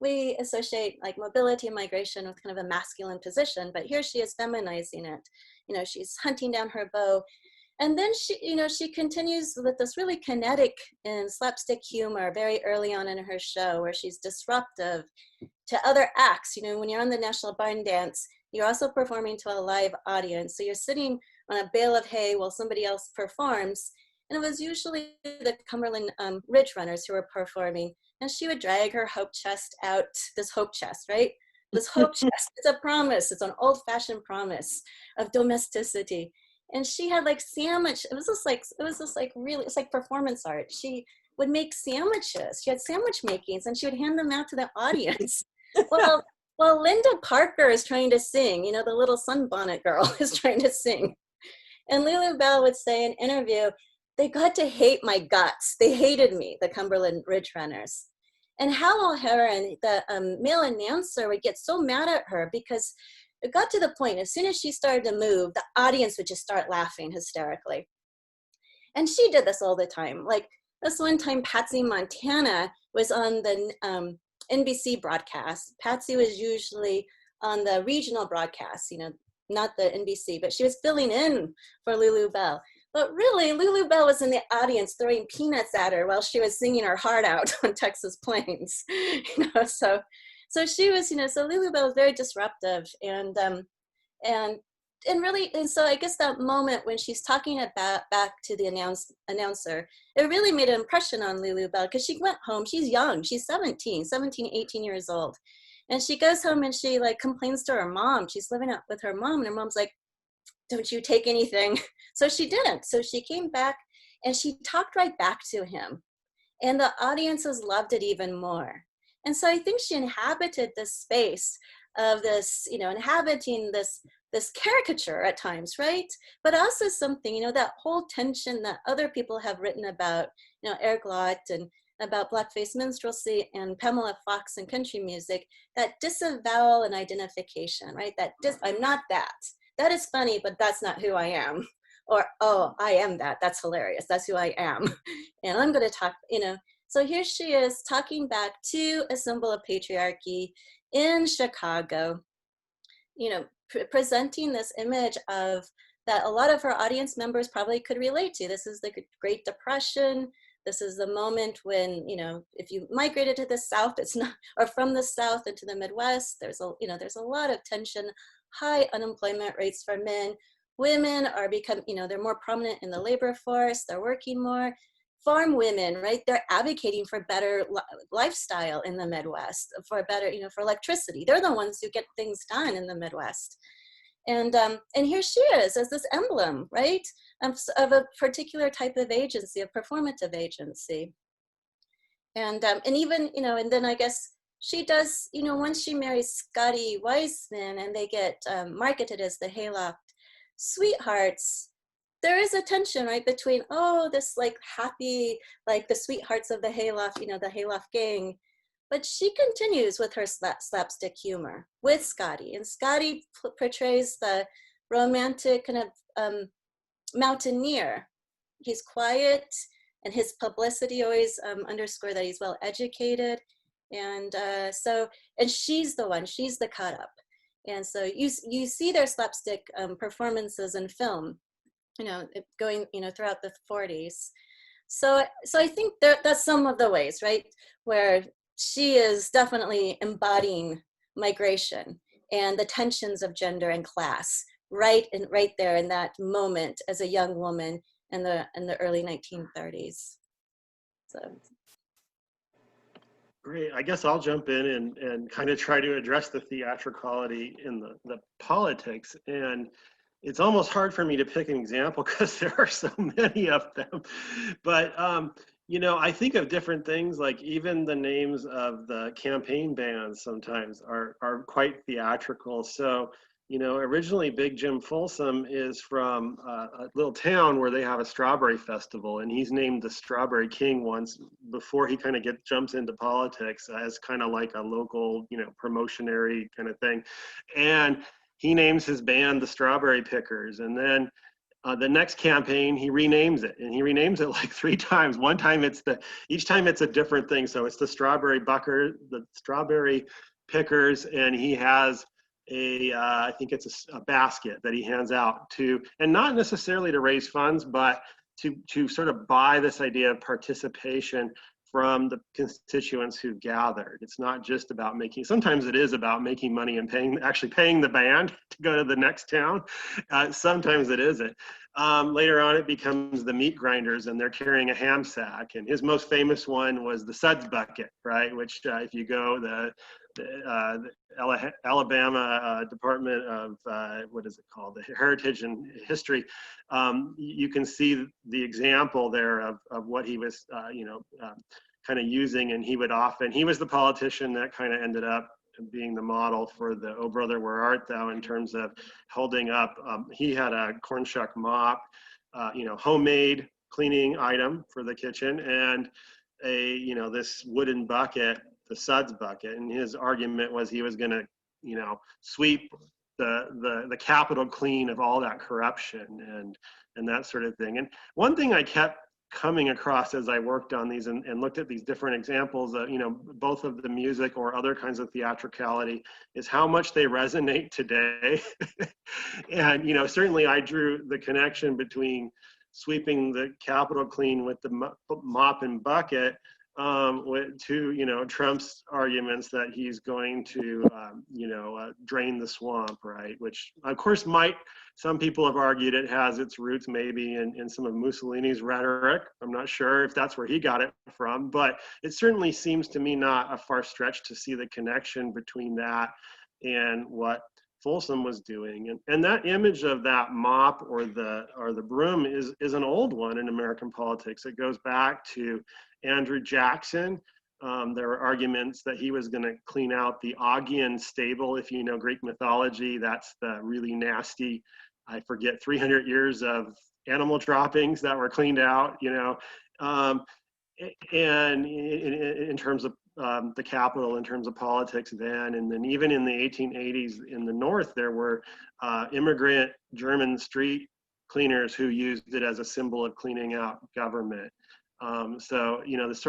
we associate like mobility and migration with kind of a masculine position, but here she is feminizing it. You know, she's hunting down her beau. And then she continues with this really kinetic and slapstick humor very early on in her show, where she's disruptive to other acts. You know, when you're on the National Barn Dance, you're also performing to a live audience. So you're sitting on a bale of hay while somebody else performs. And it was usually the Cumberland Ridge Runners who were performing. And she would drag her hope chest out, this hope chest, right? This hope chest, it's a promise. It's an old-fashioned promise of domesticity. And she had like sandwich, it was just like really, it's like performance art. She would make sandwiches. She had sandwich makings and she would hand them out to the audience. While Linda Parker is trying to sing, you know, the little sunbonnet girl is trying to sing. And Lulu Bell would say in an interview, they got to hate my guts. They hated me, the Cumberland Ridge Runners. And Hal O'Hara, the male announcer, would get so mad at her because it got to the point, as soon as she started to move, the audience would just start laughing hysterically. And she did this all the time. Like this one time, Patsy Montana was on the NBC broadcast. Patsy was usually on the regional broadcast, you know, not the NBC, but she was filling in for Lulu Bell. But really, Lulu Bell was in the audience throwing peanuts at her while she was singing her heart out on Texas Plains. You know, so she was, you know, so Lulu Bell was very disruptive, and so I guess that moment when she's talking about back to the announcer, it really made an impression on Lulu Bell, because she went home. She's young. She's 17, 18 years old. And she goes home and she like complains to her mom. She's living up with her mom, and her mom's like, don't you take anything? So she didn't. So she came back and she talked right back to him. And the audiences loved it even more. And so I think she inhabited this space of this, you know, inhabiting this caricature at times, right? But also something, you know, that whole tension that other people have written about, you know, Eric Lott and about blackface minstrelsy and Pamela Fox and country music, that disavowal and identification, right? I'm not that. That is funny, but that's not who I am. Or, oh, I am that. That's hilarious. That's who I am. And I'm going to talk, So here she is talking back to a symbol of patriarchy in Chicago, presenting this image of that a lot of her audience members probably could relate to. This is the Great Depression. This is the moment when, if you migrated to the South, it's not, or from the South into the Midwest, there's a lot of tension, high unemployment rates for men. Women are they're more prominent in the labor force, they're working more. Farm women, right? They're advocating for better lifestyle in the Midwest, for better, for electricity. They're the ones who get things done in the Midwest. And here she is as this emblem, right? Of a particular type of agency, a performative agency. And even, and then I guess she does, once she marries Scotty Weissman and they get marketed as the Hayloft sweethearts, there is a tension, right, between, this like happy, like the sweethearts of the Hayloft, the Hayloft gang. But she continues with her slapstick humor with Scotty. And Scotty portrays the romantic kind of mountaineer. He's quiet, and his publicity always underscore that he's well educated. And and she's the cut up. And so you see their slapstick performances in film, going, throughout the 40s. So I think that's some of the ways, right, where she is definitely embodying migration and the tensions of gender and class, right there in that moment as a young woman in the early 1930s. So. Great. I guess I'll jump in and kind of try to address the theatricality in the politics. And it's almost hard for me to pick an example because there are so many of them. But, I think of different things, like even the names of the campaign bands sometimes are quite theatrical. So, originally Big Jim Folsom is from a little town where they have a strawberry festival, and he's named the Strawberry King once before he kind of jumps into politics as kind of like a local, promotionary kind of thing. And he names his band the Strawberry Pickers. And then the next campaign, he renames it, and he renames it like 3 times. One time each time it's a different thing. So it's the Strawberry Pickers, and he has I think it's a basket that he hands out to, and not necessarily to raise funds, but to sort of buy this idea of participation from the constituents who gathered. It's not just about sometimes it is about making money and actually paying the band to go to the next town. Sometimes it isn't. Later on, it becomes the meat grinders, and they're carrying a ham sack. And his most famous one was the suds bucket, right? Which if you go, the Alabama Department of, what is it called? The Heritage and History. You can see the example there of what he was, kind of using. And he was the politician that kind of ended up being the model for the "Oh Brother, Where Art Thou" in terms of holding up. He had a corn shuck mop, homemade cleaning item for the kitchen, and this wooden bucket, the suds bucket. And his argument was he was going to, sweep the Capitol clean of all that corruption and that sort of thing. And one thing I kept coming across as I worked on these and looked at these different examples of, both of the music or other kinds of theatricality, is how much they resonate today. And, certainly I drew the connection between sweeping the Capitol clean with the mop and bucket to, Trump's arguments that he's going to, drain the swamp, right? Which, of course, some people have argued it has its roots maybe in some of Mussolini's rhetoric. I'm not sure if that's where he got it from, but it certainly seems to me not a far stretch to see the connection between that and what Folsom was doing. And that image of that mop or the broom is an old one in American politics. It goes back to Andrew Jackson. There were arguments that he was going to clean out the Augean stable. If you know Greek mythology, that's the really nasty, 300 years of animal droppings that were cleaned out, and in terms of the capital, in terms of politics then, and then even in the 1880s in the North, there were immigrant German street cleaners who used it as a symbol of cleaning out government. So, you know, it's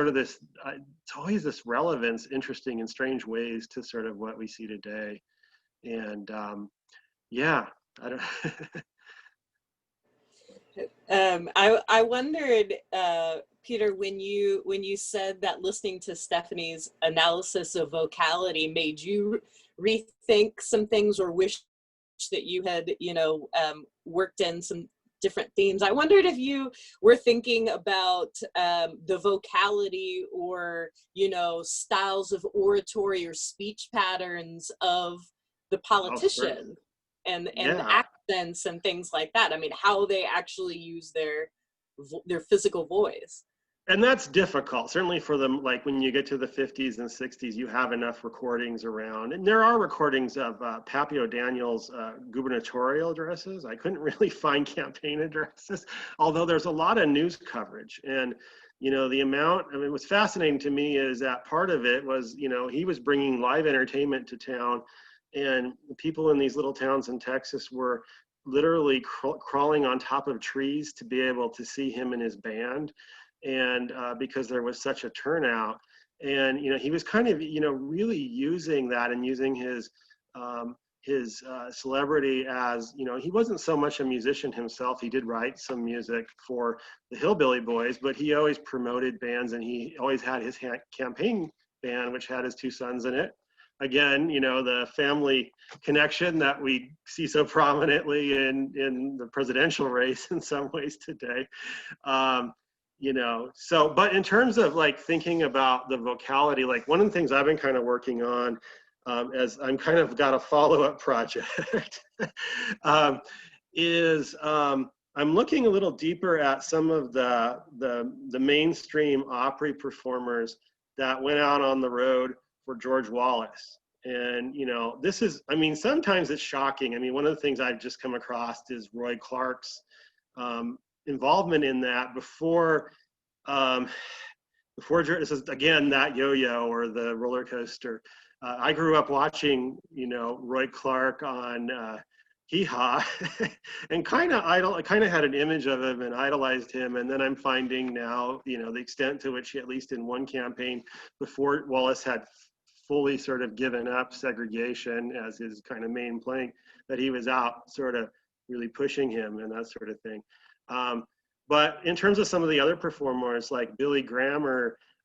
always this relevance, interesting and strange ways to sort of what we see today. And yeah, I don't. I wondered, Peter, when you said that listening to Stephanie's analysis of vocality made you rethink some things or wish that you had, you know, worked in some different themes. I wondered if you were thinking about the vocality or, you know, styles of oratory or speech patterns of the politician and the accents and things like that. I mean, how they actually use their physical voice. And that's difficult, certainly for them, like when you get to the 50s and 60s, you have enough recordings around. And there are recordings of Pappy O'Daniel's gubernatorial addresses. I couldn't really find campaign addresses, although there's a lot of news coverage. And, you know, the amount, I mean, what's fascinating to me is that part of it was, you know, he was bringing live entertainment to town, and the people in these little towns in Texas were literally crawling on top of trees to be able to see him and his band. And because there was such a turnout, and you know, he was kind of, you know, really using that and using his celebrity as, you know, he wasn't so much a musician himself. He did write some music for the Hillbilly Boys, but he always promoted bands, and he always had his campaign band, which had his two sons in it. Again, you know, the family connection that we see so prominently in the presidential race in some ways today. You know, so, but in terms of like thinking about the vocality, like one of the things I've been kind of working on as I'm kind of got a follow-up project is I'm looking a little deeper at some of the mainstream Opry performers that went out on the road for George Wallace. And, you know, this is, I mean, sometimes it's shocking. I mean, one of the things I've just come across is Roy Clark's involvement in that before this is again that yo-yo or the roller coaster. I grew up watching, you know, Roy Clark on Hee-Haw and kind of had an image of him and idolized him. And then I'm finding now, you know, the extent to which he, at least in one campaign before Wallace had fully sort of given up segregation as his kind of main plank, that he was out sort of really pushing him and that sort of thing. But in terms of some of the other performers like Billy Graham,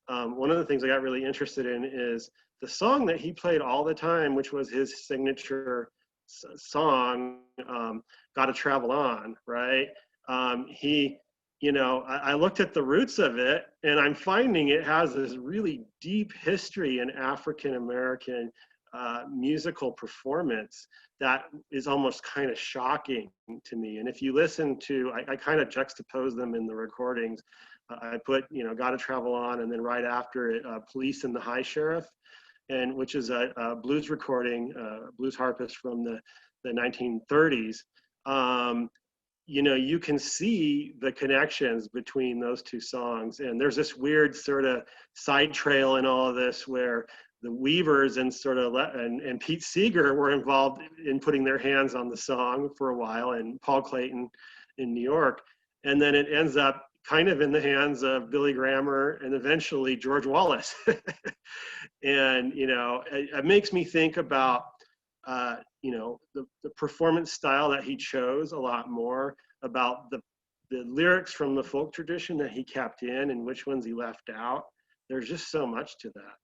one of the things I got really interested in is the song that he played all the time, which was his signature song, Gotta Travel On, right? You know, I looked at the roots of it, and I'm finding it has this really deep history in African-American musical performance that is almost kind of shocking to me. And if you listen to, I kind of juxtapose them in the recordings. I put, you know, Gotta Travel On, and then right after it, Police and the High Sheriff, and which is a blues recording, blues harpist from the 1930s. You know, you can see the connections between those two songs. And there's this weird sort of side trail in all of this where the Weavers and and Pete Seeger were involved in putting their hands on the song for a while, and Paul Clayton in New York. And then it ends up kind of in the hands of Billy Graham and eventually George Wallace. And, you know, it makes me think about, you know, the performance style that he chose a lot more, about the lyrics from the folk tradition that he kept in and which ones he left out. There's just so much to that.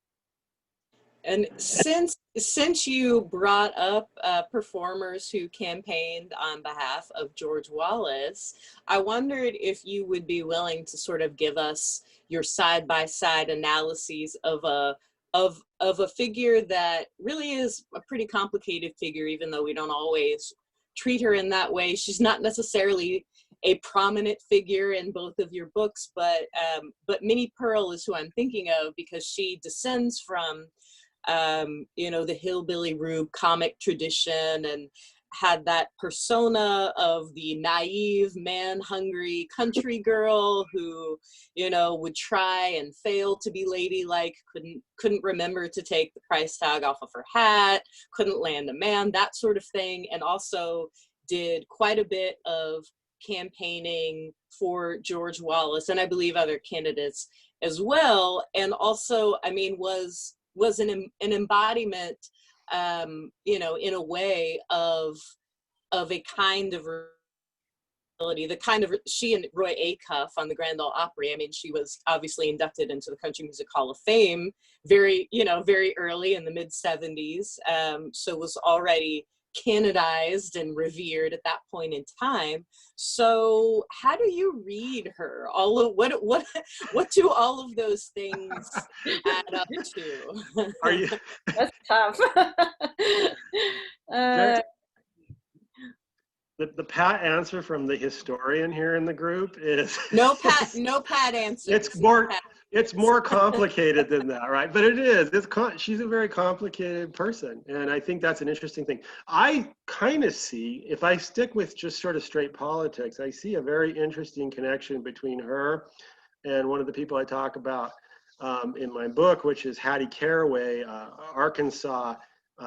And since you brought up performers who campaigned on behalf of George Wallace, I wondered if you would be willing to sort of give us your side-by-side analyses of a figure that really is a pretty complicated figure, even though we don't always treat her in that way. She's not necessarily a prominent figure in both of your books, but Minnie Pearl is who I'm thinking of, because she descends from you know, the Hillbilly Rube comic tradition, and had that persona of the naive, man-hungry country girl who, you know, would try and fail to be ladylike, couldn't remember to take the price tag off of her hat, couldn't land a man, that sort of thing, and also did quite a bit of campaigning for George Wallace, and I believe other candidates as well, and also, I mean, was an embodiment, you know, in a way of a kind of the kind of, she and Roy Acuff on the Grand Ole Opry, I mean, she was obviously inducted into the Country Music Hall of Fame very early in the mid 70s, so was already canonized and revered at that point in time. So how do you read her? All of what do all of those things add up to? Are you? That's tough. The pat answer from the historian here in the group is no pat answer. It's more complicated than that, right? But it is. She's a very complicated person, and I think that's an interesting thing. I kind of see, if I stick with just sort of straight politics, I see a very interesting connection between her and one of the people I talk about in my book, which is Hattie Caraway, Arkansas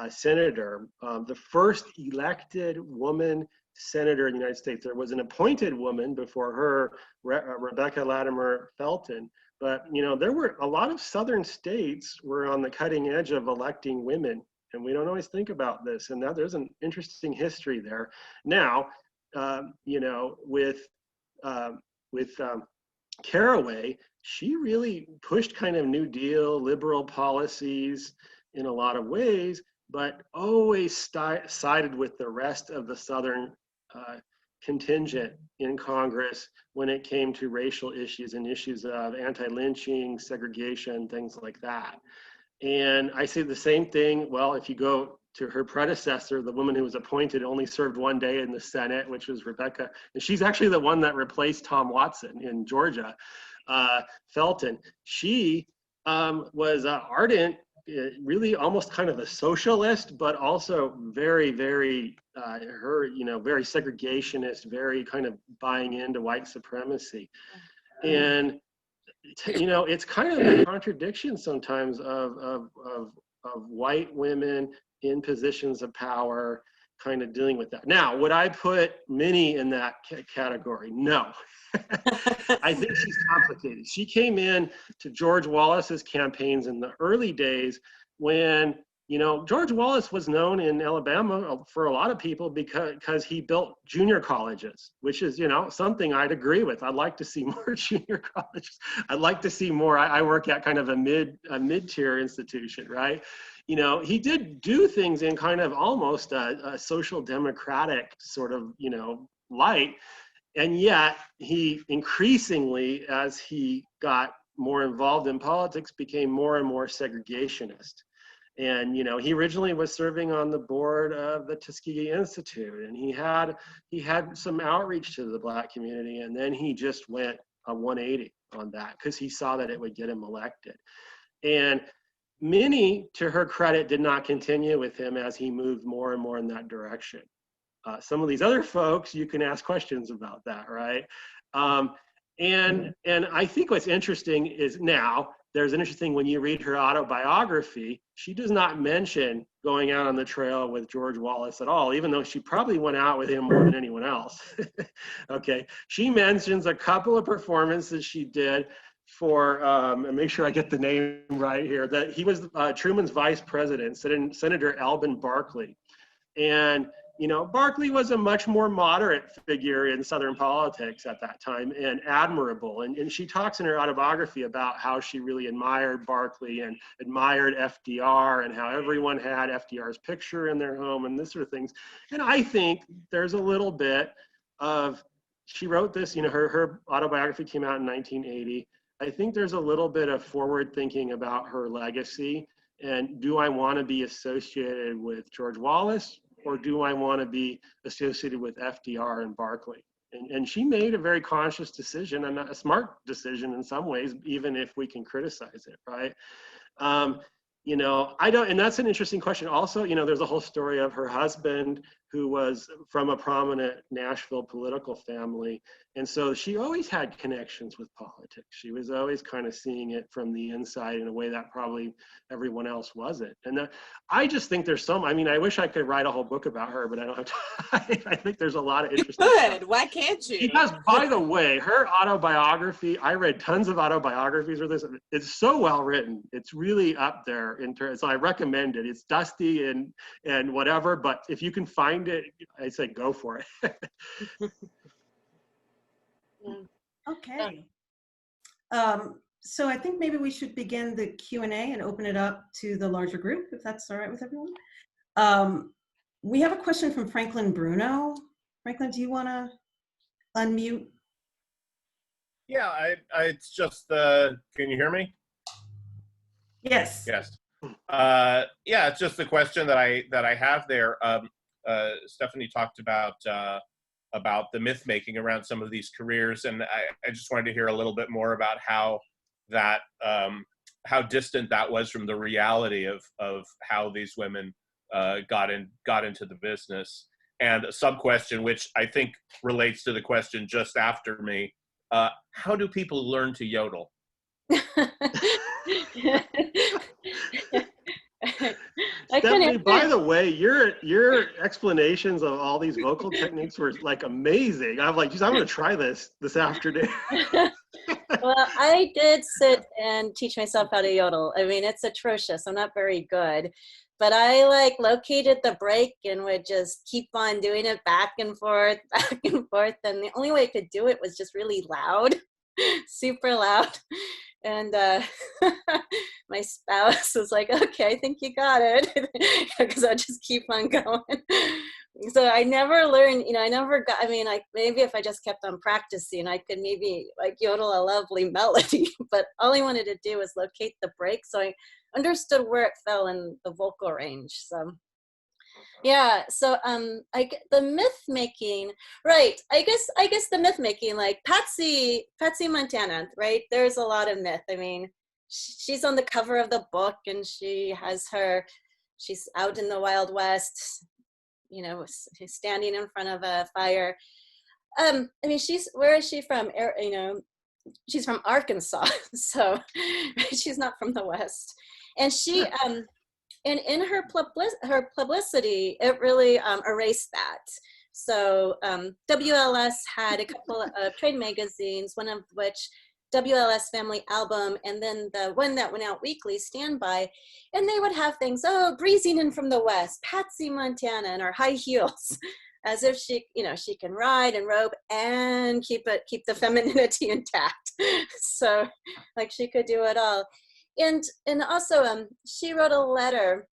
senator, the first elected woman senator in the United States. There was an appointed woman before her, Rebecca Latimer Felton. But, you know, there were a lot of southern states were on the cutting edge of electing women, and we don't always think about this. And now there's an interesting history there. Now, you know, with Caraway, she really pushed kind of New Deal, liberal policies in a lot of ways, but always sided with the rest of the southern contingent in Congress when it came to racial issues and issues of anti-lynching, segregation, things like that. And I say the same thing, well, if you go to her predecessor, the woman who was appointed only served one day in the Senate, which was Rebecca, and she's actually the one that replaced Tom Watson in Georgia, Felton. She was ardent, really almost kind of a socialist, but also very, very, very segregationist, very kind of buying into white supremacy. And, you know, it's kind of a contradiction sometimes of white women in positions of power kind of dealing with that. Now, would I put Minnie in that category? No. I think she's complicated. She came in to George Wallace's campaigns in the early days when, you know, George Wallace was known in Alabama for a lot of people because he built junior colleges, which is, you know, something I'd agree with. I'd like to see more junior colleges. I'd like to see more. I work at kind of a mid-tier institution, right? You know, he did do things in kind of almost a social democratic sort of, you know, light. And yet he increasingly, as he got more involved in politics, became more and more segregationist. And, you know, he originally was serving on the board of the Tuskegee Institute, and he had some outreach to the Black community, and then he just went a 180 on that because he saw that it would get him elected. And Minnie, to her credit, did not continue with him as he moved more and more in that direction. Some of these other folks, you can ask questions about that, right? And I think what's interesting is now, there's an interesting, when you read her autobiography, she does not mention going out on the trail with George Wallace at all, even though she probably went out with him more than anyone else. Okay, she mentions a couple of performances she did for, and make sure I get the name right here, that he was Truman's vice president, Senator Alben Barkley. And, you know, Barkley was a much more moderate figure in Southern politics at that time and admirable. And she talks in her autobiography about how she really admired Barkley and admired FDR and how everyone had FDR's picture in their home and this sort of things. And I think there's a little bit of, she wrote this, you know, her autobiography came out in 1980. I think there's a little bit of forward thinking about her legacy. And do I want to be associated with George Wallace? Or do I want to be associated with FDR and Barkley? And she made a very conscious decision, and a smart decision in some ways, even if we can criticize it, right? You know, and that's an interesting question. Also, you know, there's a whole story of her husband who was from a prominent Nashville political family. And so she always had connections with politics. She was always kind of seeing it from the inside in a way that probably everyone else wasn't. And I just think there's I mean, I wish I could write a whole book about her, but I don't have time. I think there's a lot of interesting Good. stuff. Why can't you? She does, by the way, her autobiography, I read tons of autobiographies for this. It's so well written. It's really up there in terms, so I recommend it. It's dusty and whatever, but if you can find it, I say go for it. Okay. So I think maybe we should begin the Q&A and open it up to the larger group, if that's all right with everyone. We have a question from Franklin Bruno. Franklin, do you want to unmute? Yeah, it's just, can you hear me? Yes. Yes. Yeah, it's just the question that I have there. Stephanie talked about the myth making around some of these careers, and I just wanted to hear a little bit more about how that how distant that was from the reality of how these women got into the business. And a sub question, which I think relates to the question just after me, how do people learn to yodel? Stephanie, by the way, your explanations of all these vocal techniques were like amazing. I'm like, geez, I'm going to try this afternoon. Well, I did sit and teach myself how to yodel. I mean, it's atrocious. I'm not very good. But I like located the break and would just keep on doing it back and forth. And the only way I could do it was just really loud, super loud. And my spouse was like, okay, I think you got it. Because I'll just keep on going. So I never learned, I mean, like maybe if I just kept on practicing, I could maybe like yodel a lovely melody. But all I wanted to do was locate the break. So I understood where it fell in the vocal range. So yeah, so the myth making, right? I guess the myth making, like Patsy Montana, right? There's a lot of myth. I mean, she's on the cover of the book, and she's out in the Wild West, she's standing in front of a fire. I mean, where is she from? She's from Arkansas, so she's not from the West. And she, and in her publicity, it really erased that. So WLS had a couple of trade magazines, one of which WLS Family Album, and then the one that went out weekly, Standby, and they would have things, breezing in from the West, Patsy Montana in her high heels, as if she, she can ride and rope and keep the femininity intact. So like she could do it all. And also she wrote a letter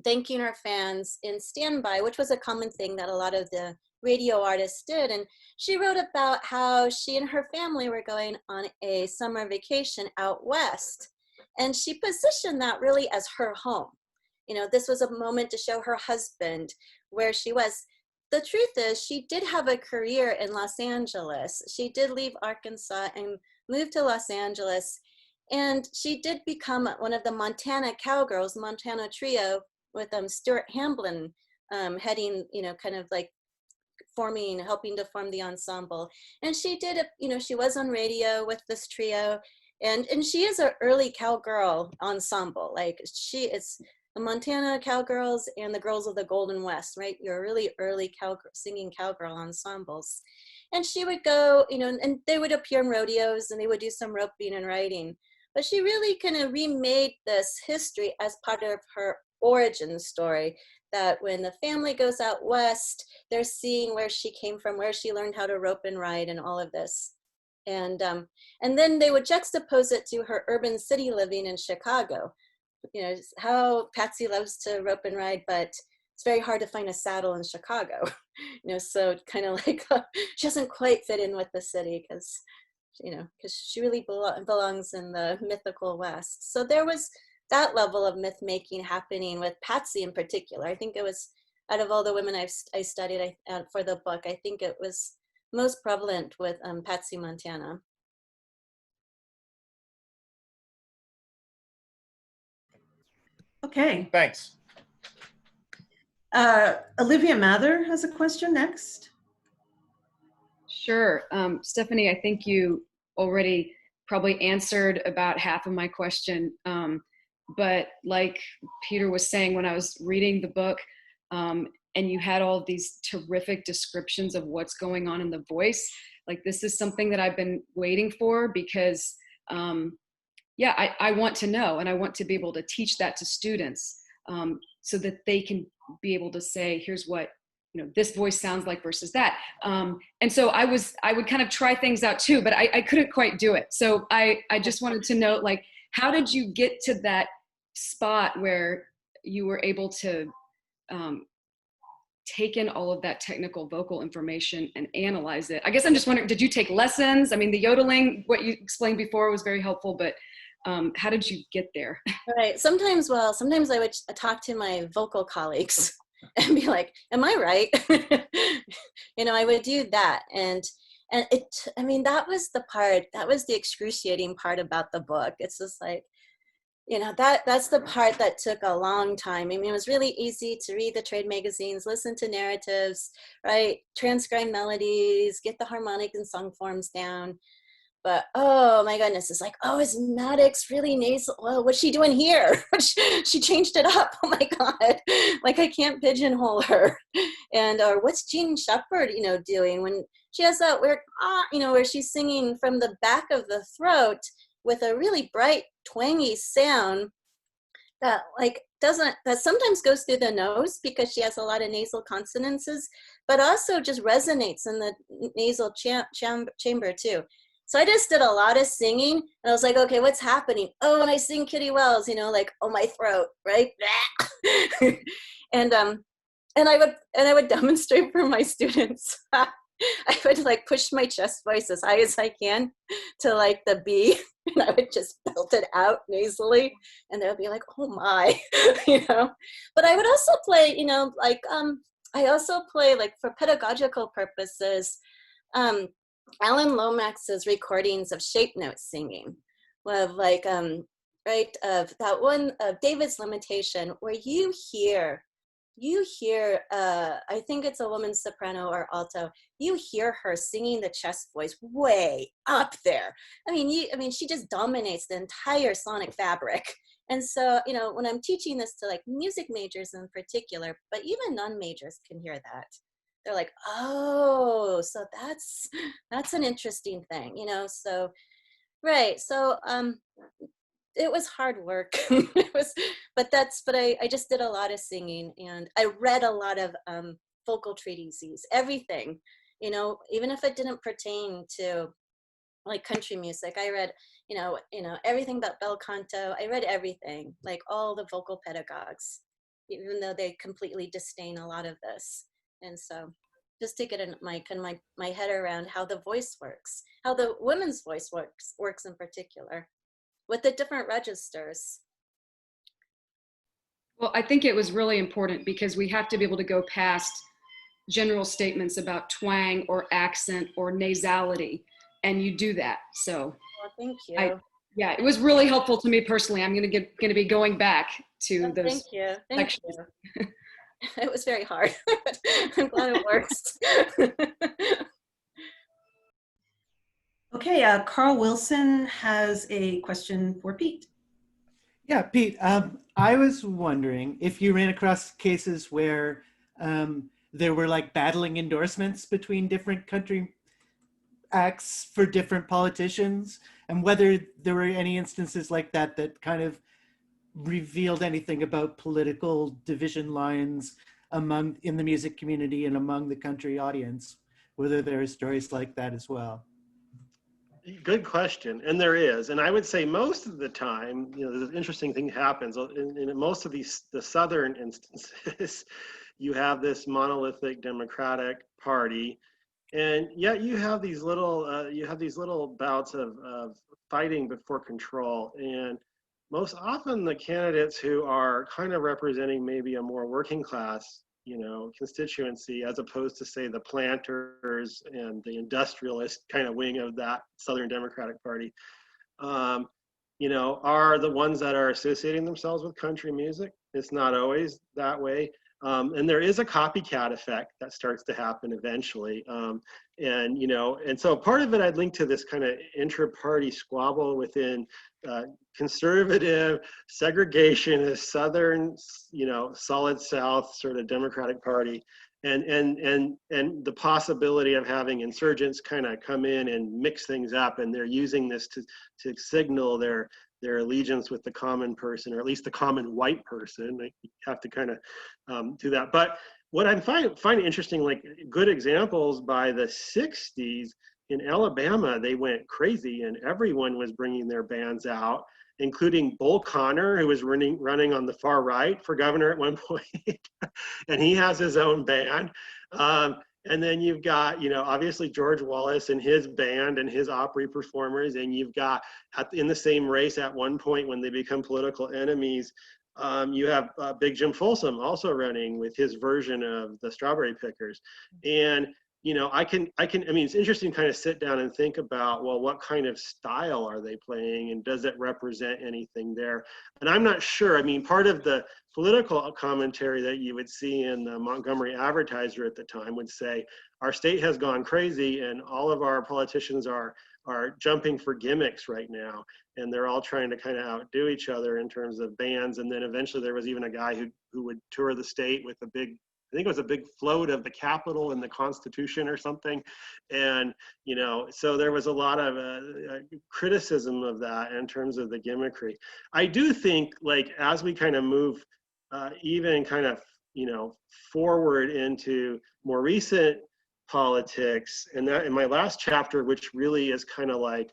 thanking her fans in Standby, which was a common thing that a lot of the radio artists did. And she wrote about how she and her family were going on a summer vacation out west. And she positioned that really as her home. This was a moment to show her husband where she was. The truth is, she did have a career in Los Angeles. She did leave Arkansas and move to Los Angeles. And she did become one of the Montana Cowgirls, Montana Trio, with Stuart Hamblin heading, kind of like helping to form the ensemble. And she did, she was on radio with this trio. And she is an early cowgirl ensemble. Like it's the Montana Cowgirls and the Girls of the Golden West, right? You're really early singing cowgirl ensembles. And she would go, and they would appear in rodeos and they would do some roping and riding. But she really kind of remade this history as part of her origin story, that when the family goes out west, they're seeing where she came from, where she learned how to rope and ride and all of this. And then they would juxtapose it to her urban city living in Chicago. How Patsy loves to rope and ride, but it's very hard to find a saddle in Chicago. So kind of like she doesn't quite fit in with the city because she really belongs in the mythical West. So there was that level of myth making happening with Patsy in particular. I think it was, out of all the women I studied for the book, I think it was most prevalent with Patsy Montana. Okay. Thanks. Olivia Mather has a question next. Sure. Stephanie, I think you already probably answered about half of my question. But like Peter was saying, when I was reading the book, and you had all of these terrific descriptions of what's going on in the voice, like this is something that I've been waiting for because, yeah, I want to know, and I want to be able to teach that to students so that they can be able to say, here's what, you know, this voice sounds like versus that. And so I would kind of try things out too, but I couldn't quite do it. So I just wanted to know, like, how did you get to that spot where you were able to take in all of that technical vocal information and analyze it? I guess I'm just wondering, did you take lessons? I mean, the yodeling, what you explained before was very helpful, but how did you get there? Right. Sometimes I would talk to my vocal colleagues and be like, am I right? You know, I would do that. And I mean, that was the excruciating part about the book. It's just like, you know, that's the part that took a long time. I mean, it was really easy to read the trade magazines, listen to narratives, right? Transcribe melodies, get the harmonic and song forms down. But oh my goodness, it's like, oh, is Maddox really nasal? Well, what's she doing here? She changed it up. Oh my God. Like I can't pigeonhole her. And or what's Jean Shepherd, you know, doing when she has that weird, you know, where she's singing from the back of the throat with a really bright, twangy sound that that sometimes goes through the nose because she has a lot of nasal consonances, but also just resonates in the nasal chamber too. So I just did a lot of singing and I was like, okay, what's happening? Oh, and I sing Kitty Wells, you know, like, oh, my throat, right? and I would demonstrate for my students. I would like push my chest voice as high as I can to like the B, and I would just belt it out nasally, and they'll be like, "Oh my," you know. But I would also play, you know, like I also play like for pedagogical purposes, Alan Lomax's recordings of shape note singing, of like right of that one of David's Limitation, where you hear I think it's a woman's soprano or alto, you hear her singing the chest voice way up there. I mean she just dominates the entire sonic fabric. And so, you know, when I'm teaching this to like music majors in particular, but even non-majors can hear that. They're like, oh, so that's an interesting thing, you know. So right, so it was hard work. But I just did a lot of singing, and I read a lot of vocal treatises, everything, you know, even if it didn't pertain to like country music. I read, you know, everything about bel canto. I read everything, like all the vocal pedagogues, even though they completely disdain a lot of this. And so just to get my head around how the voice works, how the women's voice works in particular, with the different registers. Well, I think it was really important because we have to be able to go past general statements about twang or accent or nasality, and you do that. So well, thank you. Yeah, it was really helpful to me personally. I'm going to be going back to those. Thank you. Thank you. It was very hard, but I'm glad it works. Okay, Carl Wilson has a question for Pete. Yeah, Pete, I was wondering if you ran across cases where there were like battling endorsements between different country acts for different politicians, and whether there were any instances like that that kind of revealed anything about political division lines in the music community and among the country audience, whether there are stories like that as well. Good question, and there is. And I would say most of the time, you know, there's an interesting thing happens. In most of the southern instances, you have this monolithic Democratic Party, and yet you have these little bouts of fighting for control. And most often the candidates who are kind of representing maybe a more working class, you know, constituency, as opposed to say the planters and the industrialist kind of wing of that Southern Democratic Party, you know, are the ones that are associating themselves with country music. It's not always that way, And there is a copycat effect that starts to happen eventually. And so part of it I'd link to this kind of intra-party squabble within conservative, segregationist, Southern, solid South sort of Democratic Party, and the possibility of having insurgents kind of come in and mix things up, and they're using this to signal their allegiance with the common person, or at least the common white person. They have to kind of do that. But what I find interesting, like good examples by the 60s in Alabama, they went crazy and everyone was bringing their bands out, including Bull Connor, who was running on the far right for governor at one point. And he has his own band. And then you've got, obviously George Wallace and his band and his Opry performers. And you've got in the same race at one point when they become political enemies, you have Big Jim Folsom also running with his version of the Strawberry Pickers. And, it's interesting to kind of sit down and think about, well, what kind of style are they playing and does it represent anything there? And I'm not sure. I mean, part of the political commentary that you would see in the Montgomery Advertiser at the time would say, our state has gone crazy and all of our politicians are jumping for gimmicks right now. And they're all trying to kind of outdo each other in terms of bands. And then eventually there was even a guy who would tour the state with I think it was a big float of the Capitol and the Constitution or something. And, so there was a lot of criticism of that in terms of the gimmickry. I do think, like, as we kind of move even kind of, forward into more recent politics, and that in my last chapter, which really is kind of like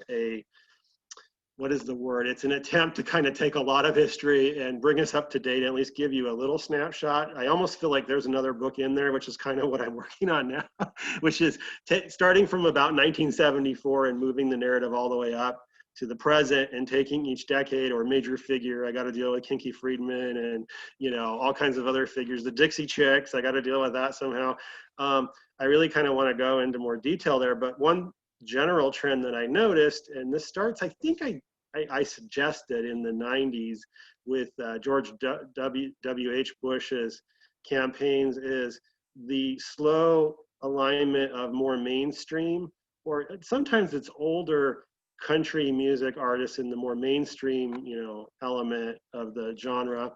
what is the word? It's an attempt to kind of take a lot of history and bring us up to date, and at least give you a little snapshot. I almost feel like there's another book in there, which is kind of what I'm working on now, which is starting from about 1974 and moving the narrative all the way up to the present and taking each decade or major figure. I got to deal with Kinky Friedman and, all kinds of other figures. The Dixie Chicks, I got to deal with that somehow. I really kind of want to go into more detail there, but one general trend that I noticed, and this starts, I think I suggested in the 90s with George W.H. Bush's campaigns, is the slow alignment of more mainstream, or sometimes it's older country music artists in the more mainstream, element of the genre,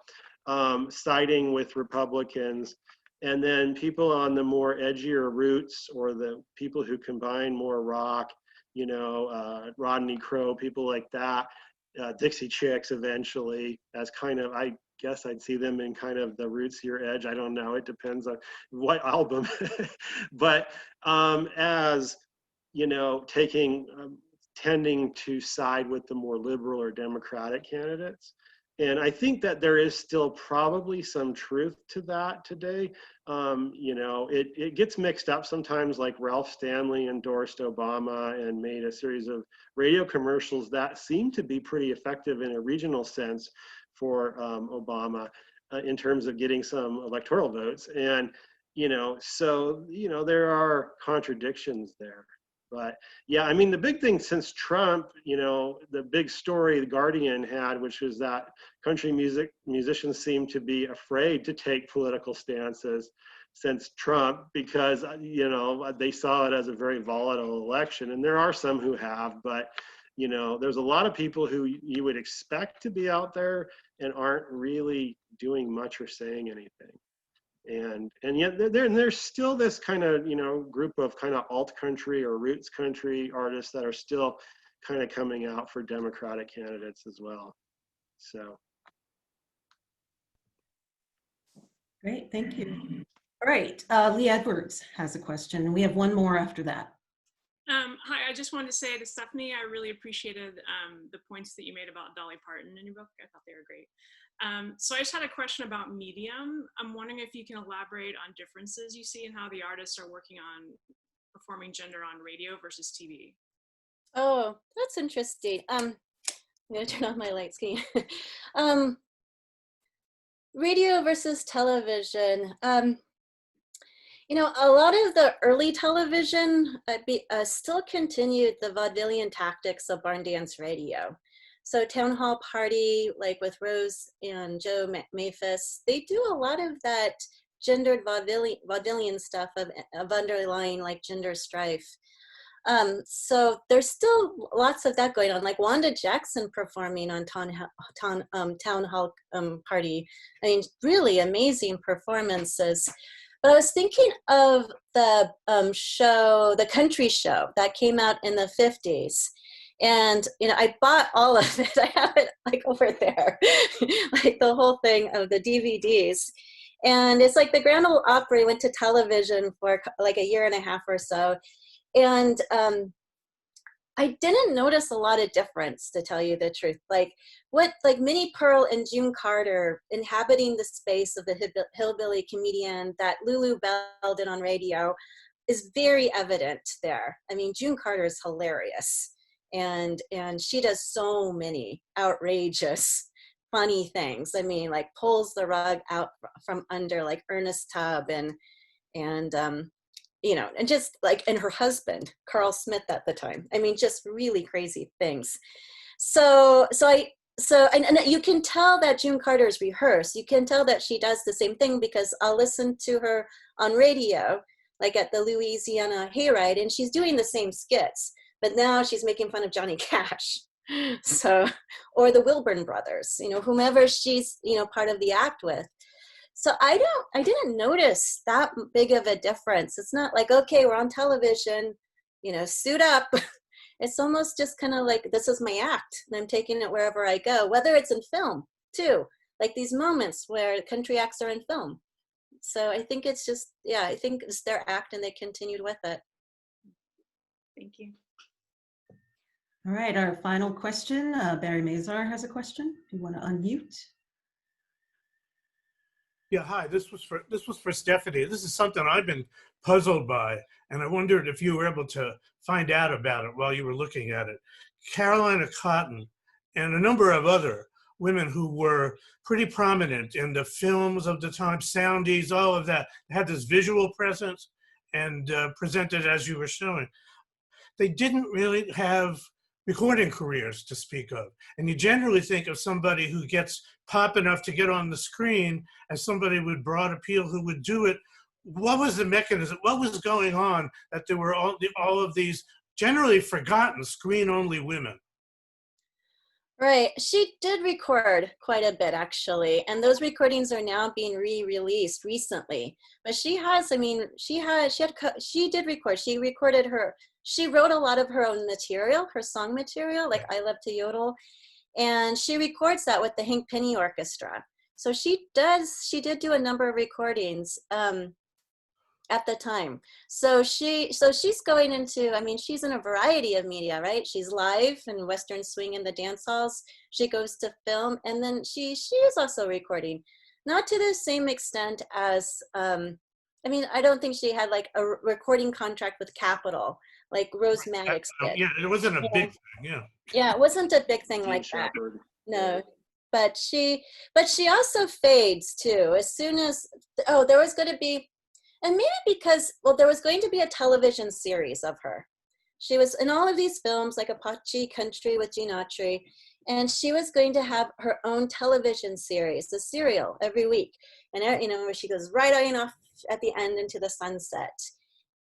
siding with Republicans. And then people on the more edgier roots, or the people who combine more rock, Rodney Crowe, people like that, Dixie Chicks eventually, as kind of, I guess I'd see them in kind of the rootsier edge. I don't know, it depends on what album. But as, tending to side with the more liberal or Democratic candidates. And I think that there is still probably some truth to that today. It gets mixed up sometimes, like Ralph Stanley endorsed Obama and made a series of radio commercials that seem to be pretty effective in a regional sense for Obama in terms of getting some electoral votes. And, there are contradictions there. But yeah, I mean, the big thing since Trump, the big story the Guardian had, which was that country musicians seem to be afraid to take political stances since Trump, because, they saw it as a very volatile election. And there are some who have, but, there's a lot of people who you would expect to be out there and aren't really doing much or saying anything. And yet there's still this kind of, group of kind of alt country or roots country artists that are still kind of coming out for Democratic candidates as well. So. Great, thank you. All right, Lee Edwards has a question, and we have one more after that. Hi, I just wanted to say to Stephanie, I really appreciated the points that you made about Dolly Parton in your book. I thought they were great. So I just had a question about medium. I'm wondering if you can elaborate on differences you see in how the artists are working on performing gender on radio versus TV. Oh, that's interesting. I'm gonna turn off my lights. Can you? Radio versus television. A lot of the early television still continued the vaudevillian tactics of barn dance radio. So Town Hall Party, like with Rose and Joe Maphis, they do a lot of that gendered vaudevillian stuff of underlying like gender strife. So there's still lots of that going on, like Wanda Jackson performing on Town Hall Party. I mean, really amazing performances. But I was thinking of the show, the country show that came out in the 50s. And, you know, I bought all of it. I have it like over there, like the whole thing of the DVDs. And it's like the Grand Ole Opry went to television for like a year and a half or so. And I didn't notice a lot of difference, to tell you the truth. Like Minnie Pearl and June Carter inhabiting the space of the hillbilly comedian that Lulu Bell did on radio is very evident there. I mean, June Carter is hilarious. And she does so many outrageous, funny things. I mean, like pulls the rug out from under like Ernest Tubb and you know, and just like, and her husband, Carl Smith at the time. I mean, just really crazy things. So you can tell that June Carter's rehearsed. You can tell that she does the same thing, because I'll listen to her on radio, like at the Louisiana Hayride, and she's doing the same skits, but now she's making fun of Johnny Cash. So, or the Wilburn brothers, you know, whomever she's, you know, part of the act with. So I didn't notice that big of a difference. It's not like, okay, we're on television, you know, suit up. It's almost just kind of like, this is my act, and I'm taking it wherever I go, whether it's in film too, like these moments where country acts are in film. So I think it's just, yeah, I think it's their act and they continued with it. Thank you. All right, our final question. Barry Mazar has a question. If you want to unmute. Yeah, hi, this was for Stephanie. This is something I've been puzzled by, and I wondered if you were able to find out about it while you were looking at it. Carolina Cotton and a number of other women who were pretty prominent in the films of the time, soundies, all of that, had this visual presence and presented as you were showing. They didn't really have recording careers to speak of. And you generally think of somebody who gets pop enough to get on the screen as somebody with broad appeal who would do it. What was the mechanism? What was going on that there were all of these generally forgotten screen-only women? Right. She did record quite a bit, actually. And those recordings are now being re-released recently. But she has, I mean, she did record. She wrote a lot of her own material, her song material, like I Love to Yodle. And she records that with the Hank Penny Orchestra. So she did do a number of recordings at the time. So she's going into, I mean, she's in a variety of media, right? She's live in Western swing in the dance halls. She goes to film, and then she is also recording, not to the same extent as, I mean, I don't think she had like a recording contract with Capitol, like Rose Maddox did. Yeah, it wasn't a big thing, yeah. Yeah, it wasn't a big thing like that. No, but she also fades too. As soon as, there was going to be, and maybe because, well, there was going to be a television series of her. She was in all of these films, like Apache Country with Gene Autry, and she was going to have her own television series, a serial every week. And, you know, where she goes right on off at the end into the sunset.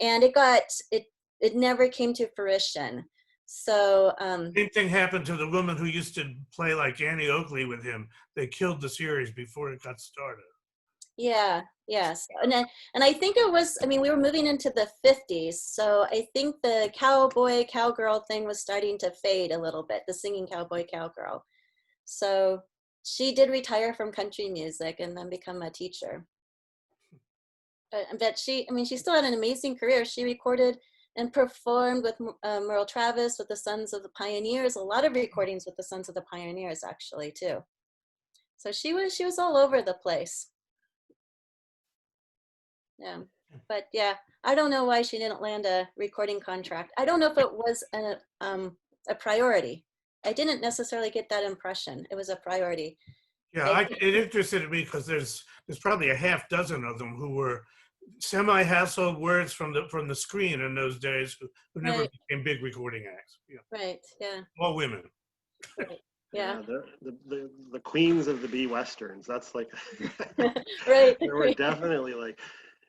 And it never came to fruition. So same thing happened to the woman who used to play like Annie Oakley with him. They killed the series before it got started. Yeah, yes. And I think it was, I mean, we were moving into the 50s. So I think the cowboy, cowgirl thing was starting to fade a little bit, the singing cowboy, cowgirl. So she did retire from country music and then become a teacher. But she still had an amazing career. She recorded and performed with Merle Travis, with the Sons of the Pioneers, a lot of recordings with the Sons of the Pioneers, actually, too. So she was all over the place. Yeah, but yeah, I don't know why she didn't land a recording contract. I don't know if it was a priority. I didn't necessarily get that impression. It was a priority. Yeah, it interested me because there's probably a half dozen of them who were semi-household words from the screen in those days who never became big recording acts. Yeah. Right. Yeah. All women. Right. Yeah. The queens of the B westerns. That's like, Right. There were definitely like,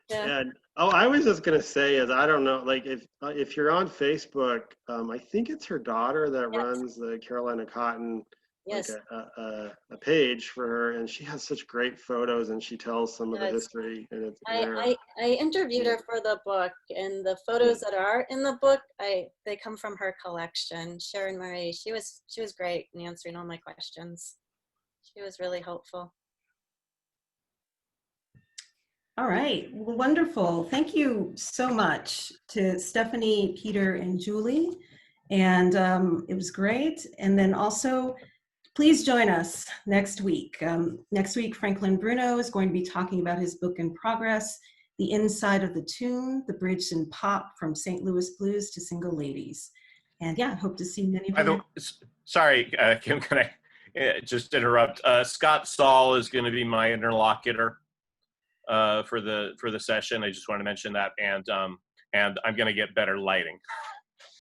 Yeah. and I was just gonna say is I don't know, like if you're on Facebook, I think it's her daughter that Yes. runs the Carolina Cotton, Yes. like a page for her, and she has such great photos, and she tells some of the Yes. history, and it's I interviewed her for the book, and the photos that are in the book, they come from her collection. Sharon Murray, she was great in answering all my questions. She was really helpful. All right, well, wonderful. Thank you so much to Stephanie, Peter, and Julie. And it was great. And then also, please join us next week. Next week, Franklin Bruno is going to be talking about his book in progress, The Inside of the Tune, The Bridge in Pop from St. Louis Blues to Single Ladies. And yeah, hope to see many of you. Sorry, Kim, can I just interrupt? Scott Saul is going to be my interlocutor for the session. I just want to mention that, and I'm going to get better lighting.